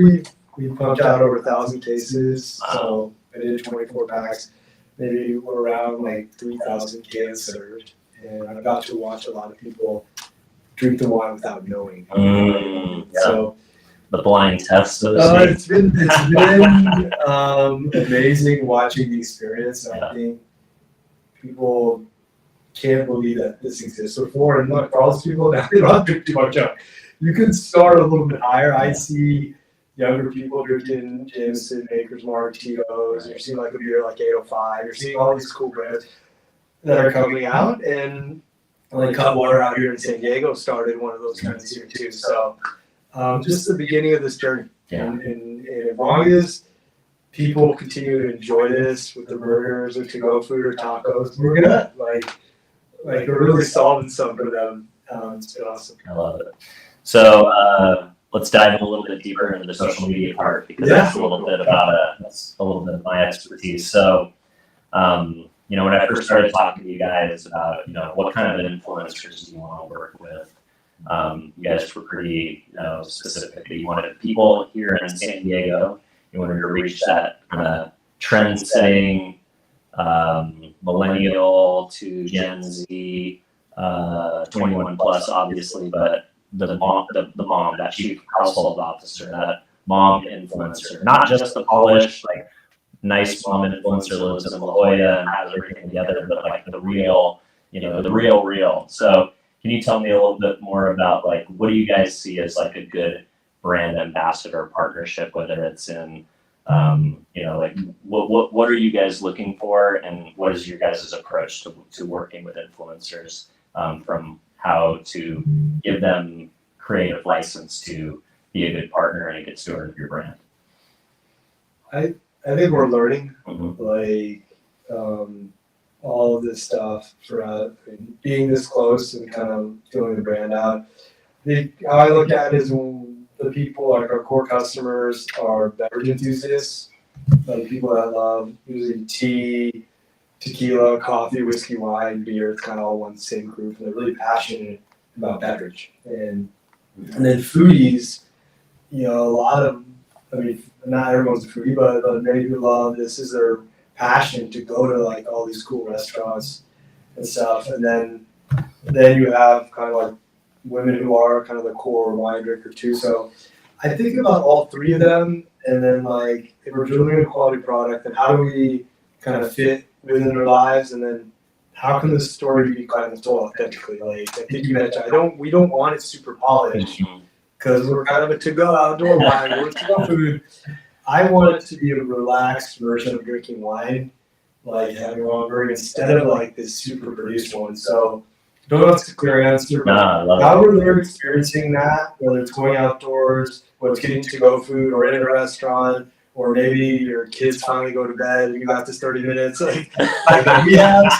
we pumped out over 1,000 cases, so I did 24 packs. Maybe we're around like 3,000 cans served, and I got to watch a lot of people drink the wine without knowing. So the blind test, so to speak. it's been amazing watching the experience. I think people can't believe that this exists before, and look, for all those people now, they don't drink too much of. You could start a little bit higher. I see younger people drinking Jameson, Maker's Mark, Tito's. You're seeing like a beer like 805. You're seeing all these cool brands that are coming out, and like Cutwater out here in San Diego started one of those trends here too. So just the beginning of this journey. Yeah. And as long as people continue to enjoy this with the burgers or to-go food or tacos, we're good. Like we're really solving something for them. It's been awesome. I love it. So let's dive in a little bit deeper into the social media part, because that's a little bit of my expertise. So when I first started talking to you guys about what kind of influencers do you want to work with, you guys were pretty specific that you wanted people here in San Diego. You wanted to reach that kind of trend-setting millennial to Gen Z, 21 plus, obviously, but the mom, that chief household officer, that mom influencer, not just the polished, like nice mom influencer lives in La Jolla and has everything together, but like the real, the real. So can you tell me a little bit more about like what do you guys see as like a good brand ambassador partnership, whether it's in Like what are you guys looking for, and what is your guys' approach to working with influencers, from how to give them creative license to be a good partner and a good steward of your brand? I think we're learning, Mm-hmm. like, all of this stuff for being this close and kind of feeling the brand out. How I look at it is the people, like our core customers, are beverage enthusiasts, like people that love usually tea, tequila, coffee, whiskey, wine, beer. It's kind of all one same group, and they're really passionate about beverage. And then foodies, a lot of, not everyone's a foodie, but many people love this is their passion to go to like all these cool restaurants and stuff. And then you have kind of like women who are kind of the core wine drinker too. So I think about all three of them, and then like if we're doing a quality product, then how do we kind of fit within their lives, and then how can the story be kind of told authentically? Like I think you mentioned, we don't want it super polished because we're kind of a to-go outdoor wine, we're to-go food. I want it to be a relaxed version of drinking wine, like having longer instead of like this super produced one. So don't know if it's a clear answer, but however they're experiencing that, whether it's going outdoors, whether it's getting to-go food or in a restaurant, or maybe your kids finally go to bed and you got this 30 minutes like we have.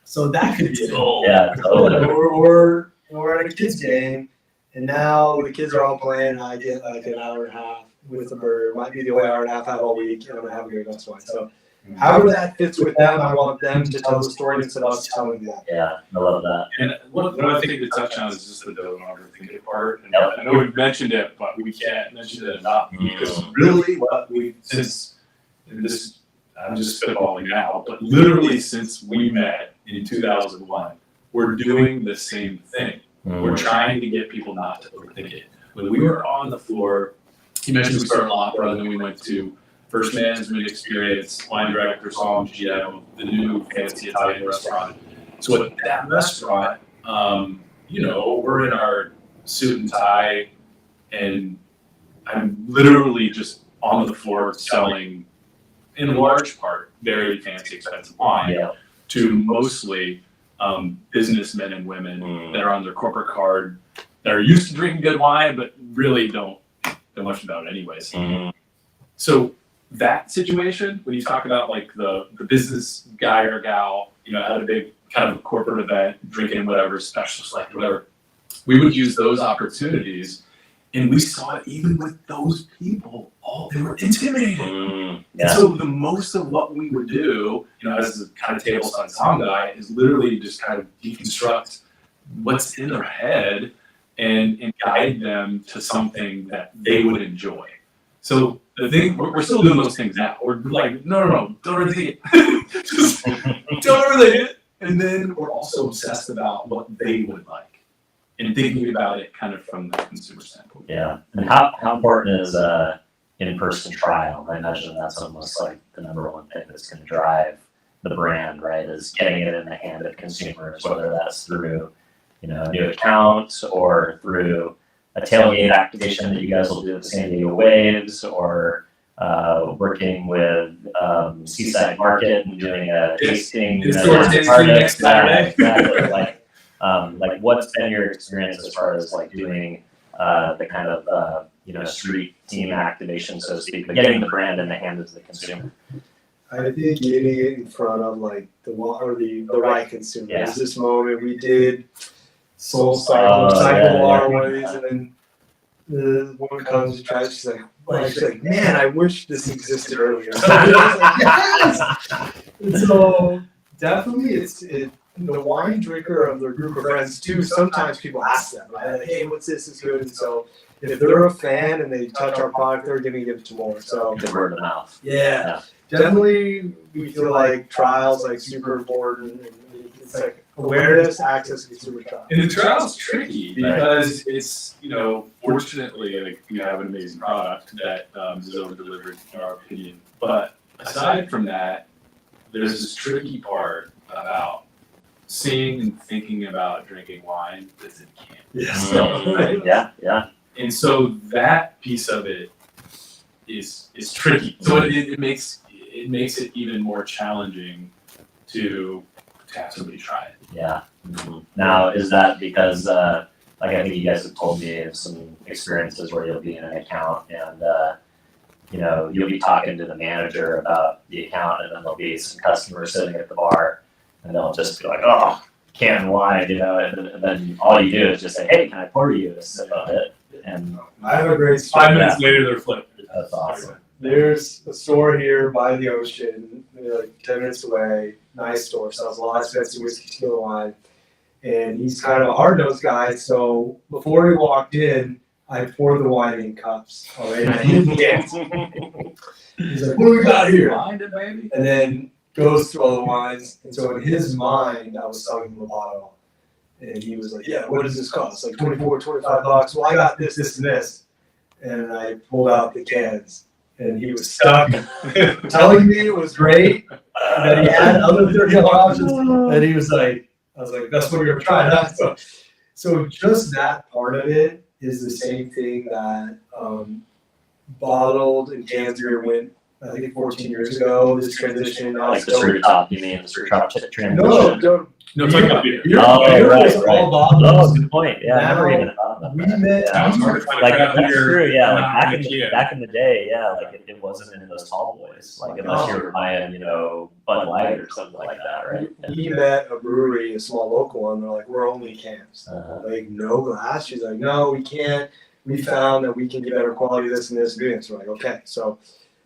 So that could be it. Yeah, totally. Or we're at a kids game, and now the kids are all playing, and I get like an hour and a half with a burger. It might be the only hour and a half I have all week, and I'm going to have a great glass of wine. So however that fits with them, I want them to tell the story instead of us telling them. Yeah, I love that. And one thing to touch on is just the don't overthink it part. And Yep. I know we've mentioned it, but we can't mention it enough because really what I'm just spitballing now, but literally since we met in 2001, we're doing the same thing. We're trying to get people not to overthink it. When we were on the floor, you mentioned we started opera, and then we went to First Management Experience, wine director Saul Gio, the new fancy Italian restaurant. So at that restaurant, we're in our suit and tie, and I'm literally just on the floor selling, in large part, very fancy, expensive wine to mostly businessmen and women that are on their corporate card that are used to drinking good wine, but really don't know much about it anyways. So that situation, when you talk about like the business guy or gal, at a big kind of corporate event, drinking whatever, special select, whatever, we would use those opportunities. And we saw it even with those people, they were intimidated. And so the most of what we would do, as a kind of table song guy, is literally just kind of deconstruct what's in their head and guide them to something that they would enjoy. So the thing, we're still doing those things now. We're like, no, don't overthink it. Just don't overthink it. And then we're also obsessed about what they would like and thinking about it kind of from the consumer standpoint. Yeah. And how important is in-person trial? I imagine that's almost like the number one thing that's going to drive the brand, right? Is getting it in the hand of consumers, whether that's through, a new account or through a tailgate activation that you guys will do at the San Diego Waves, or working with Seaside Market and doing a tasting. Next Saturday. Exactly. Like what's been your experience as far as like doing the kind of street team activation, so to speak, but getting the brand in the hands of the consumer? I think getting it in front of like the right consumer. Yeah. There's this moment we did Soul Cycle our ways, and then the woman comes and tries. She's like, man, I wish this existed earlier. So I was like, yes. And so definitely, it's the wine drinker of their group of friends too. Sometimes people ask them, right? Like, hey, what's this? Is good. And so if they're a fan and they touch our product, they're going to give it to more. So Good word of mouth. yeah. Definitely, we feel like trials like super important. And it's like awareness, access to consumer trials. And the trial's tricky because it's, fortunately, like, we have an amazing product that is over-delivered in our opinion. But aside from that, there's this tricky part about seeing and thinking about drinking wine that's in can. Yes. Right? Yeah. And so that piece of it is tricky. So it makes it even more challenging to have somebody try it. Yeah. Now, is that because, like I think you guys have told me of some experiences where you'll be in an account and, you'll be talking to the manager about the account, and then there'll be some customers sitting at the bar, and they'll just be like, "Oh, canned wine," and then all you do is just say, "Hey, can I pour you a sip of it?" And I have a great 5 story. minutes later, they're flipped. that's awesome. There's a store here by the ocean, like 10 minutes away. Nice store, sells a lot of expensive whiskey, tequila wine. And he's kind of a hard-nosed guy, so before he walked in, I poured the wine in cups already. He's like, "What do we got here?" Mind it, baby. And then goes through all the wines. And so in his mind, I was selling him a bottle. And he was like, "Yeah, what does this cost?" Like $24, $25. Well, I got this, this, and this. And I pulled out the cans. And he was stuck, telling me it was great, that he had other $30 options. And he was like, I was like, "That's what you're trying out." So just that part of it is the same thing that bottled and canned beer went, I think, 14 years ago. This transition. Like the fruit top, you mean the fruit top transition? No, No, talking about beer. beer was all bottled. Oh, good point. Yeah, I never Now, even thought about we that. met. Now it's hard to find a Like craft that's beer true, yeah. Like not back in a can. back in the day, yeah, like it wasn't in those tall boys. Like unless you were buying, Bud Light or something like that, right? We met a brewery, a small local one. They're like, "We're only cans." Uh-huh. Like, no glass. She's like, "No, we can't. We found that we can get better quality, this and this and this." We're like, "Okay." So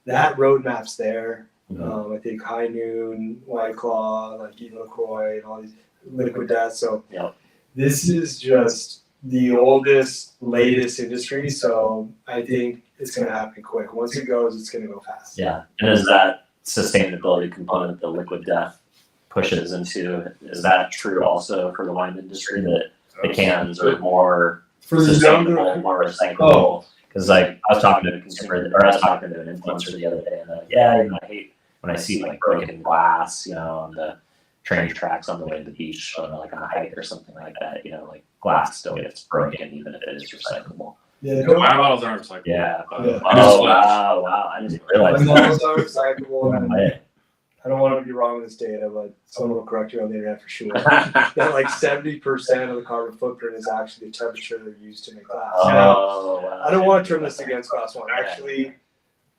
that roadmap's there. Mhm. I think High Noon, White Claw, like even LaCroix, and all these Liquid Death. So Yep. this is just the oldest, latest industry. So I think it's going to happen quick. Once it goes, it's going to go fast. Yeah. And is that sustainability component that Liquid Death pushes into, is that true also for the wine industry, that the cans are more For the sustainable, younger, more recyclable? Because like I was talking to an influencer the other day, and they're like, "Yeah, I hate when I see like broken glass, on the train tracks on the way to the beach, like on a hike or something like that. Like glass still gets broken even if it is recyclable." yeah, My bottles aren't recyclable. Yeah. Yeah. Oh wow! I didn't realize my that. models are recyclable. And Right. I don't want to be wrong with this data, but someone will correct you on the internet for sure. That like 70% of the carbon footprint is actually the temperature they're used to make glass. Now, Oh wow! I don't want to turn this against glass wine. Actually,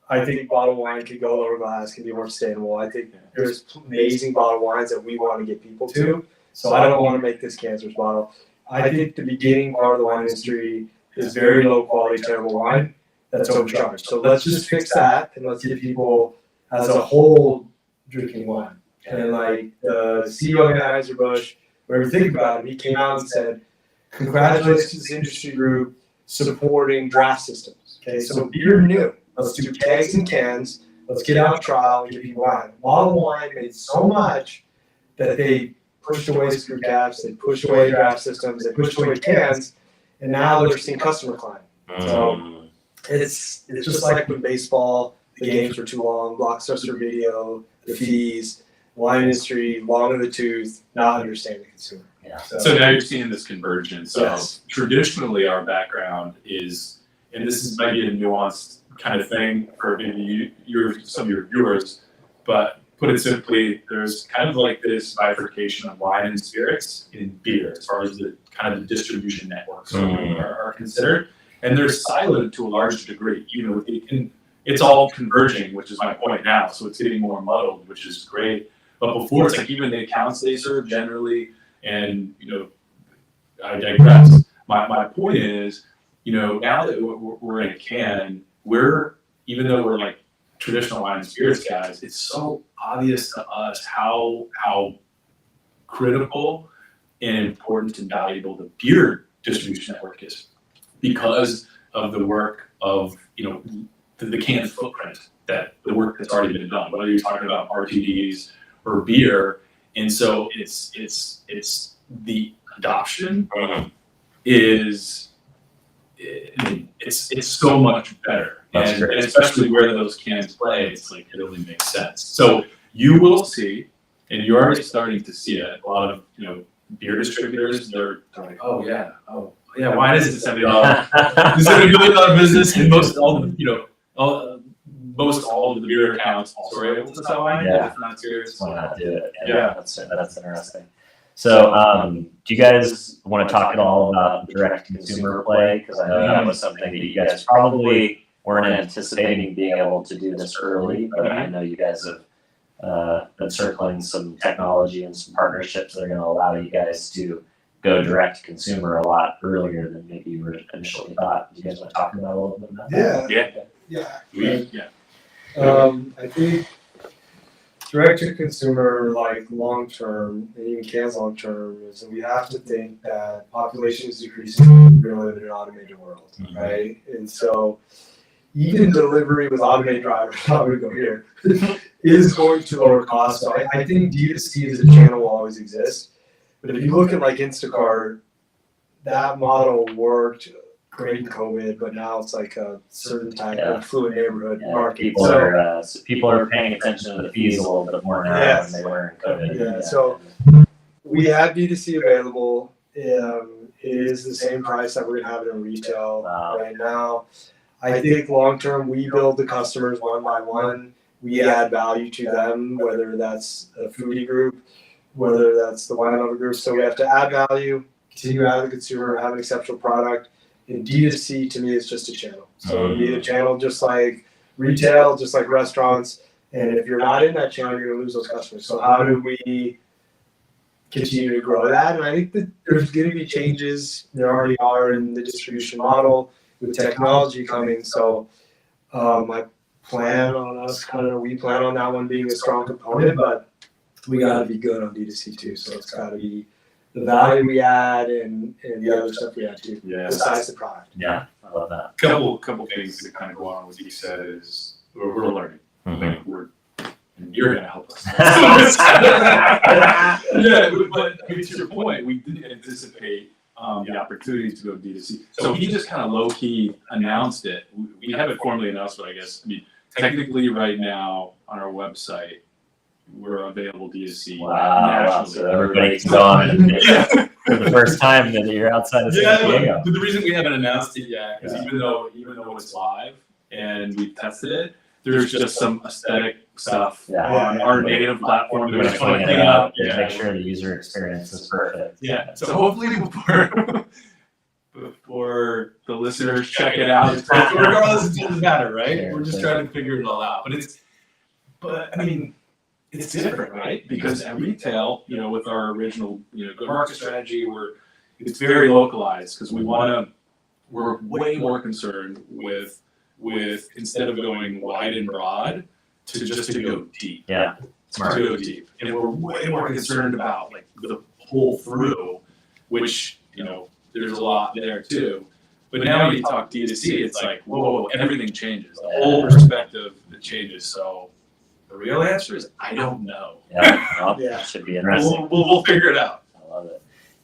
I think bottled wine could go lower glass, can be more sustainable. I think there's amazing bottled wines that we want to get people to. So I don't want to make this cancerous bottle. I think the beginning part of the wine industry is very low quality, terrible wine that's overcharged. So let's just fix that, and let's get people as a whole drinking wine. And like the CEO of Anheuser-Busch, wherever you think about it, he came out and said, "Congratulations to this industry group supporting draft systems." Okay, so beer new. Let's do kegs and cans. Let's get out a trial and get people wine. Bottled wine made so much that they pushed away screw caps, they pushed away draft systems, they pushed away cans, and now they're seeing customer climb. So it's just like with baseball, the games were too long, blockbuster video, the fees, wine industry, long in the tooth, not understanding the consumer. Yeah. So now you're seeing this convergence. So Yes. traditionally our background is, and this is maybe a nuanced kind of thing for maybe some of your viewers, but put it simply, there's kind of like this bifurcation of wine and spirits in beer as far as the kind of the distribution networks are considered. And they're silent to a large degree, it's all converging, which is my point now. So it's getting more muddled, which is great. But before, it's like even the accounts they serve generally, and I digress. My point is, now that we're in a can, even though we're like traditional wine and spirits guys, it's so obvious to us how critical and important and valuable the beer distribution network is, because of the work of the can footprint, that the work that's already been done, whether you're talking about RTDs or beer. And so it's the adoption is it's so much better. And especially where those cans play, it's like it only makes sense. So you will see, and you're already starting to see it, a lot of beer distributors, they're like, oh yeah, wine is $70. It's a $1 billion business, and most all most all of the beer accounts also are able to sell wine, Yeah. if not spirits. Why not do it? Yeah. That's interesting. So, do you guys want to talk at all about direct-to-consumer play? Because I know that was something that you guys probably weren't anticipating being able to do this early, but I know you guys have been circling some technology and some partnerships that are going to allow you guys to go direct-to-consumer a lot earlier than maybe you were initially thought. Do you guys want to talk about a little bit about that? Yeah. I think direct to consumer, like long term, and even Can's long term, is that we have to think that population is decreasing. We live in an automated world, right? And so even delivery with automated drivers, I'm going to go here, is going to lower costs. So I think D2C as a channel will always exist. But if you look at like Instacart, that model worked great in COVID, but now it's like a certain type of fluid neighborhood market. People are paying attention to the fees a little bit more now than they were in COVID. So we have D2C available. It is the same price that we're gonna have it in retail right now. I think long term, we build the customers one by one. We add value to them, whether that's a foodie group, whether that's the wine lover group. So we have to add value, continue to add the consumer, have an exceptional product. And D2C to me is just a channel. So it'd be a channel just like retail, just like restaurants. And if you're not in that channel, you're gonna lose those customers. So how do we continue to grow that? And I think that there's gonna be changes. There already are in the distribution model with technology coming. So I plan on we plan on that one being a strong component, but we gotta be good on D2C too. So it's gotta be the value we add and the other stuff we add too, besides the product. Yeah, I love that. Couple things that kind of go on with what you said is we're learning. Like and you're gonna help us. But I mean, to your point, we didn't anticipate the opportunity to go D2C. So he just kind of low key announced it. We haven't formally announced it, I guess. I mean, technically, right now on our website, we're available D2C. Wow, so everybody can go on for the first time that you're outside of San Diego. But the reason we haven't announced it yet is even though it's live and we've tested it, there's just some aesthetic stuff on our native platform that we just want to clean up. Make sure the user experience is perfect. Yeah. So hopefully before the listeners check it out, regardless, it doesn't matter, right? Sure, we're just trying to figure it all out. But I mean, it's different, right? Because at retail, with our original, go-to-market strategy, it's very localized because we're way more concerned with instead of going wide and broad to go deep. Yeah, smart. To go deep, and we're way more concerned about like the pull through, which there's a lot there too. But now when you talk D2C, it's like whoa, everything changes. The whole perspective changes. So. The real answer is I don't know. That should be interesting. We'll figure it out. I love it.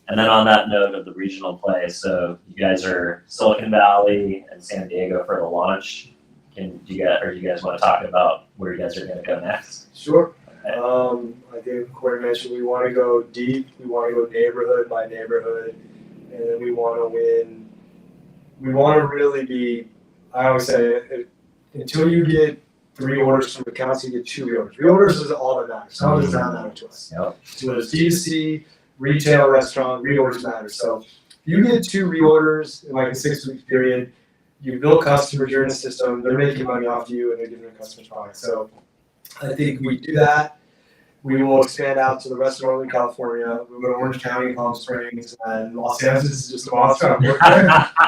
And then on that note of the regional play, so you guys are Silicon Valley and San Diego for the launch. Do you guys want to talk about where you guys are going to go next? Sure. I think Cory mentioned we want to go deep. We want to go neighborhood by neighborhood, and then we want to win. We want to really be. I always say until you get 3 orders from accounts, you get 2 reorders. Reorders is all that matters. How does that matter to us? So whether it's D2C, retail, restaurant, reorders matter. So if you get 2 reorders in like a 6-week period, you build customers, you're in a system, they're making money off you, and they're giving their customers products. So I think we do that. We will expand out to the rest of Northern California. We'll go to Orange County, Palm Springs, and Los Angeles is just a monster.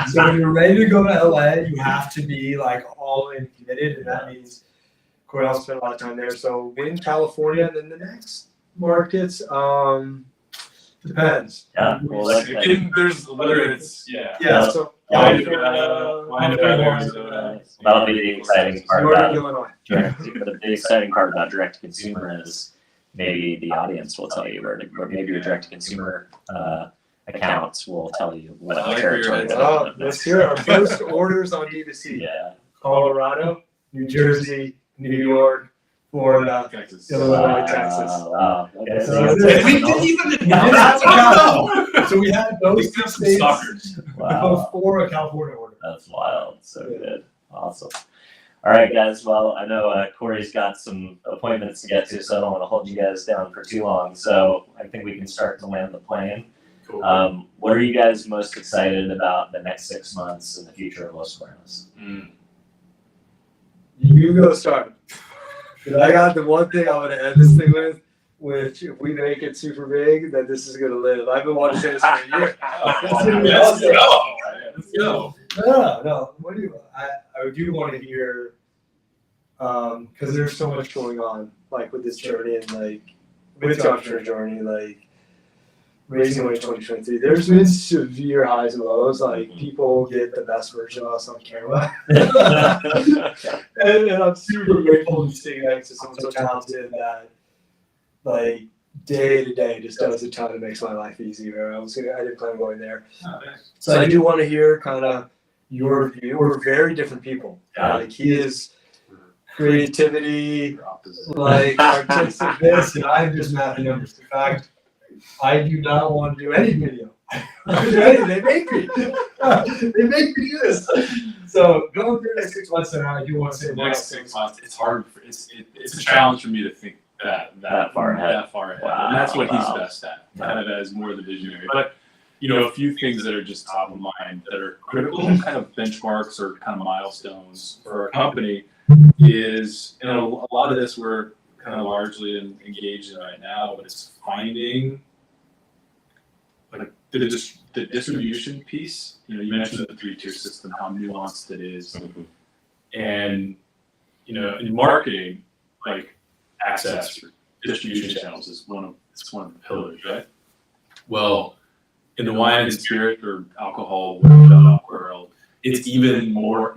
So when you're ready to go to LA, you have to be like all in committed, and that means Cory also spent a lot of time there. So in California, and then the next markets depends. Yeah. Well, there's whether it's So that'll be the exciting part Northern Illinois. The exciting part about direct to consumer is maybe the audience will tell you, or maybe your direct to consumer accounts will tell you what territory. Let's hear our first orders on D2C. Yeah. Colorado, New Jersey, New York, Florida, Texas. Illinois, Texas. Wow. Okay. So we didn't even announce. So we had those 2 states Wow. before a California order. That's wild. So good. Awesome. All right, guys. Well, I know Cory's got some appointments to get to, so I don't want to hold you guys down for too long. So I think we can start to land the plane. Cool. What are you guys most excited about the next 6 months in the future of Los Cuernos? You go start. Because I got the one thing I want to end this thing with, which if we make it super big, that this is going to live. I've been wanting to say this for a year. Let's go. Let's go. No. What do you? I do want to hear, because there's so much going on, like with this journey and like with the entrepreneur journey, like raising money 2023. There's been severe highs and lows. Like people get the best version of us on camera, and I'm super grateful to be sitting next to someone so talented that, like, day to day just does a ton and makes my life easier. I didn't plan on going there. So I do want to hear kind of your view. We're very different people. Like he is creativity, like artistic this, and I'm just math and numbers. In fact, I do not want to do any video. They make me. They make me do this. So going through the next 6 months, and I do want to say The next 6 months, it's hard. It's a challenge for me to think that far ahead. Wow. And that's what he's best at, kind of as more the visionary. But a few things that are just top of mind that are critical, kind of benchmarks or kind of milestones for our company is, and a lot of this we're kind of largely engaged in right now, but it's finding like the distribution piece. You mentioned the 3-tier system, how nuanced it is, and in marketing, like access or distribution channels is one of the pillars, right? Well, in the wine and spirit or alcohol world, it's even more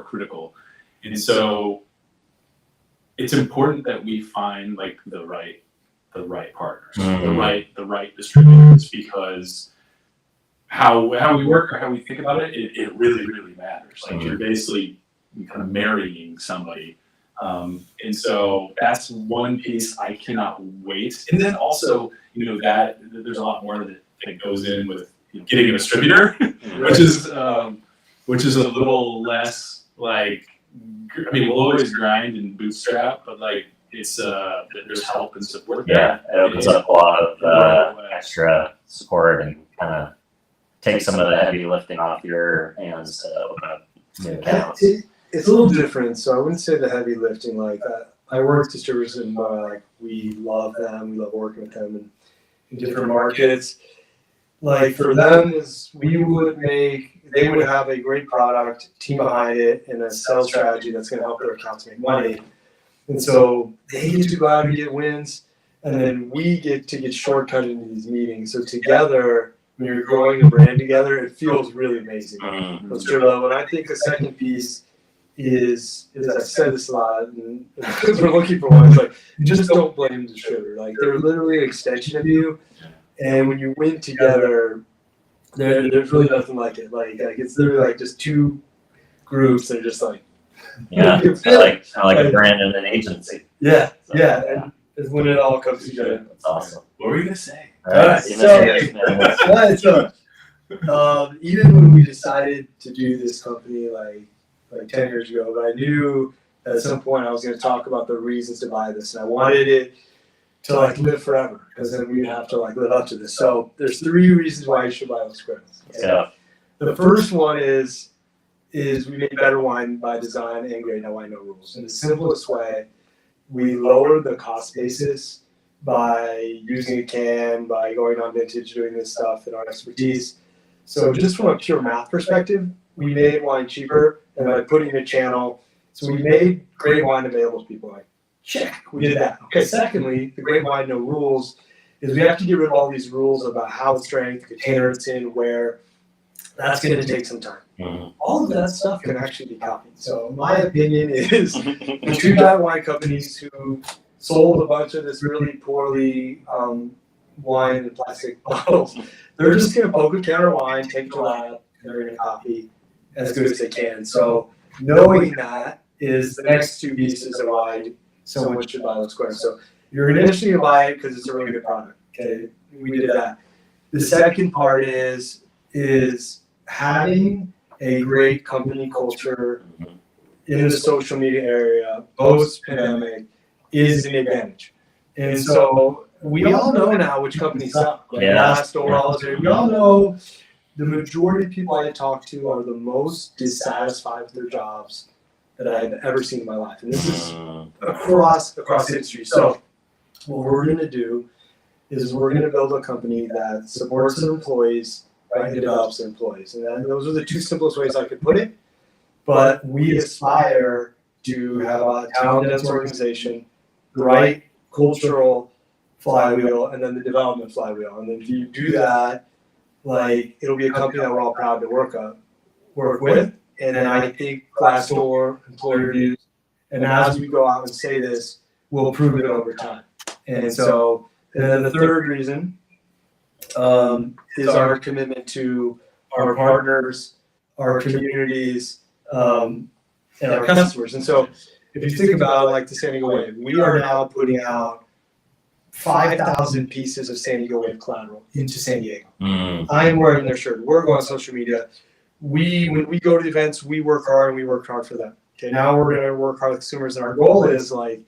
critical, and so it's important that we find like the right partners, the right distributors, because how we work or how we think about it really matters. Like you're basically kind of marrying somebody. And so that's one piece I cannot wait. And then also, that there's a lot more that goes in with getting a distributor, which is a little less like, we'll always grind and bootstrap, but like it's there's help and support there. Yeah, it opens up a lot of extra support and kind of take some of the heavy lifting off your hands to open up new accounts. It's a little different, so I wouldn't say the heavy lifting like that. I work with distributors and like we love them, we love working with them in different markets. Like for them, they would have a great product, team behind it, and a sales strategy that's going to help their accounts make money. And so they get to go out and get wins, and then we get to get shortcutted into these meetings. So together, when you're growing a brand together, it feels really amazing. Let's do it. And I think the second piece is I've said this a lot, and because we're looking for one, it's like, you just don't blame the distributor. Like they're literally an extension of you, and when you win together, there's really nothing like it. Like it's literally like just two groups that are just like, it's like a brand and an agency. Yeah, and it's when it all comes together. That's awesome. What were you gonna say? All right, so even when we decided to do this company like 10 years ago, but I knew at some point I was going to talk about the reasons to buy this, and I wanted it to like live forever, because then we'd have to like live up to this. So there's 3 reasons why you should buy Los Cuernos. Yeah. The first one is we make better wine by design and great no wine, no rules. In the simplest way, we lower the cost basis by using a can, by going on vintage, doing this stuff, and our expertise. So just from a pure math perspective, we made wine cheaper, and by putting a channel, so we made great wine available to people. Like, check, we did that. Okay, secondly, the great wine, no rules, is we have to get rid of all these rules about how it's drank, the container it's in, where. That's going to take some time. All of that stuff can actually be copied. So my opinion is the 2 giant wine companies who sold a bunch of this really poorly wine in plastic bottles, they're just going to poke a counter wine, take it to a lab, and they're going to copy as good as they can. So knowing that is the next 2 pieces of why someone should buy Los Cuernos. So you're initially going to buy it because it's a really good product. Okay, we did that. The second part is having a great company culture in the social media area post-pandemic is an advantage. And so we all know now which companies suck. Like Glassdoor, all those areas. We all know the majority of people I talk to are the most dissatisfied with their jobs that I've ever seen in my life. And this is across the industry. So what we're going to do is we're going to build a company that supports their employees, right, and develops their employees. And then those are the two simplest ways I could put it. But we aspire to have a talent-dense organization, the right cultural flywheel, and then the development flywheel. And then if you do that, like, it'll be a company that we're all proud to work with. And then I think Glassdoor, employee reviews, and as we go out and say this, we'll prove it over time. And so, and then the third reason is our commitment to our partners, our communities, and our customers. And so, if you think about it, like the San Diego Wave, we are now putting out 5,000 pieces of San Diego Wave collateral into San Diego. I'm wearing their shirt. We're going on social media. When we go to the events, we work hard and we work hard for them. Okay, now we're going to work hard with consumers, and our goal is like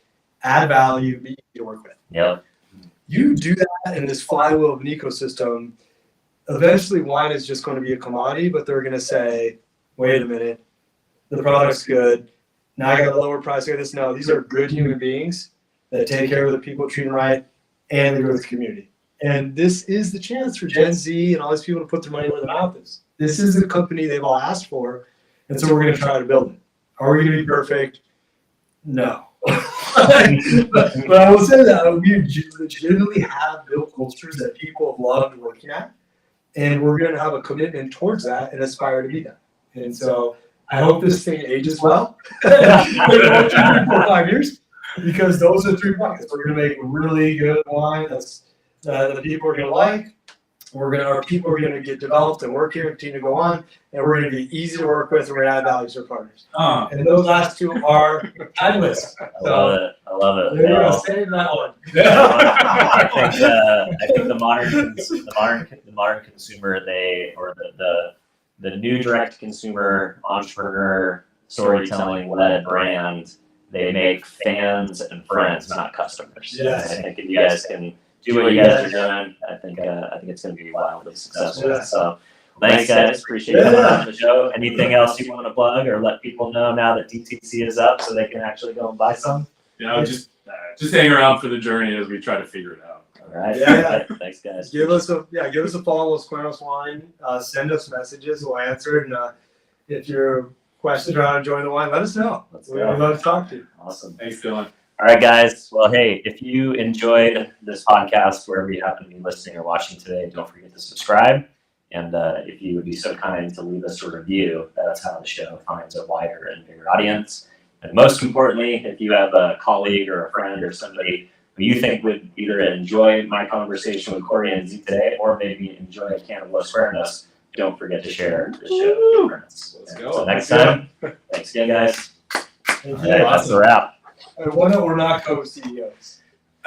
add value, be easy to work with. Yep. You do that in this flywheel of an ecosystem. Eventually, wine is just going to be a commodity, but they're going to say, "Wait a minute, the product's good. Now I got a lower price. I got this." No, these are good human beings that take care of the people, treat them right, and they go with the community. And this is the chance for Gen Z and all these people to put their money where their mouth is. This is the company they've all asked for, and so we're going to try to build it. Are we going to be perfect? No. but I will say that we legitimately have built cultures that people have loved working at, and we're going to have a commitment towards that and aspire to be that. And so I hope this thing ages well in 5 years, because those are 3 buckets. We're going to make really good wine that's that the people are going to like. Our people are going to get developed and work here and continue to go on, and we're going to be easy to work with, and we're going to add value to our partners. And those last two are timeless. I love it. There you go. Save that one. I think the modern consumer, the new direct consumer entrepreneur storytelling led brand, they make fans and friends, not customers. Yes. I think if you guys can do what you guys are doing, I think it's going to be wildly successful. Yeah. So thanks, guys. Appreciate you coming on the show. Anything else you want to plug or let people know now that DTC is up so they can actually go and buy some? Just hang around for the journey as we try to figure it out. All right. Yeah. Thanks, guys. Give us a follow with Cuernos Wine. Send us messages. We'll answer it. And if your questions are on enjoying the wine, let us know. We'd love to talk to you. Awesome. Thanks, Dylan. All right, guys. Well, hey, if you enjoyed this podcast, wherever you happen to be listening or watching today, don't forget to subscribe. And if you would be so kind to leave us a review, that's how the show finds a wider and bigger audience. And most importantly, if you have a colleague or a friend or somebody who you think would either enjoy my conversation with Cory and Zeke today, or maybe enjoy a can of Los Cuernos, don't forget to share the show with your friends. Let's go. So next time, thanks again, guys. Thank All right, that's a wrap. And one that we're not co-CEOs.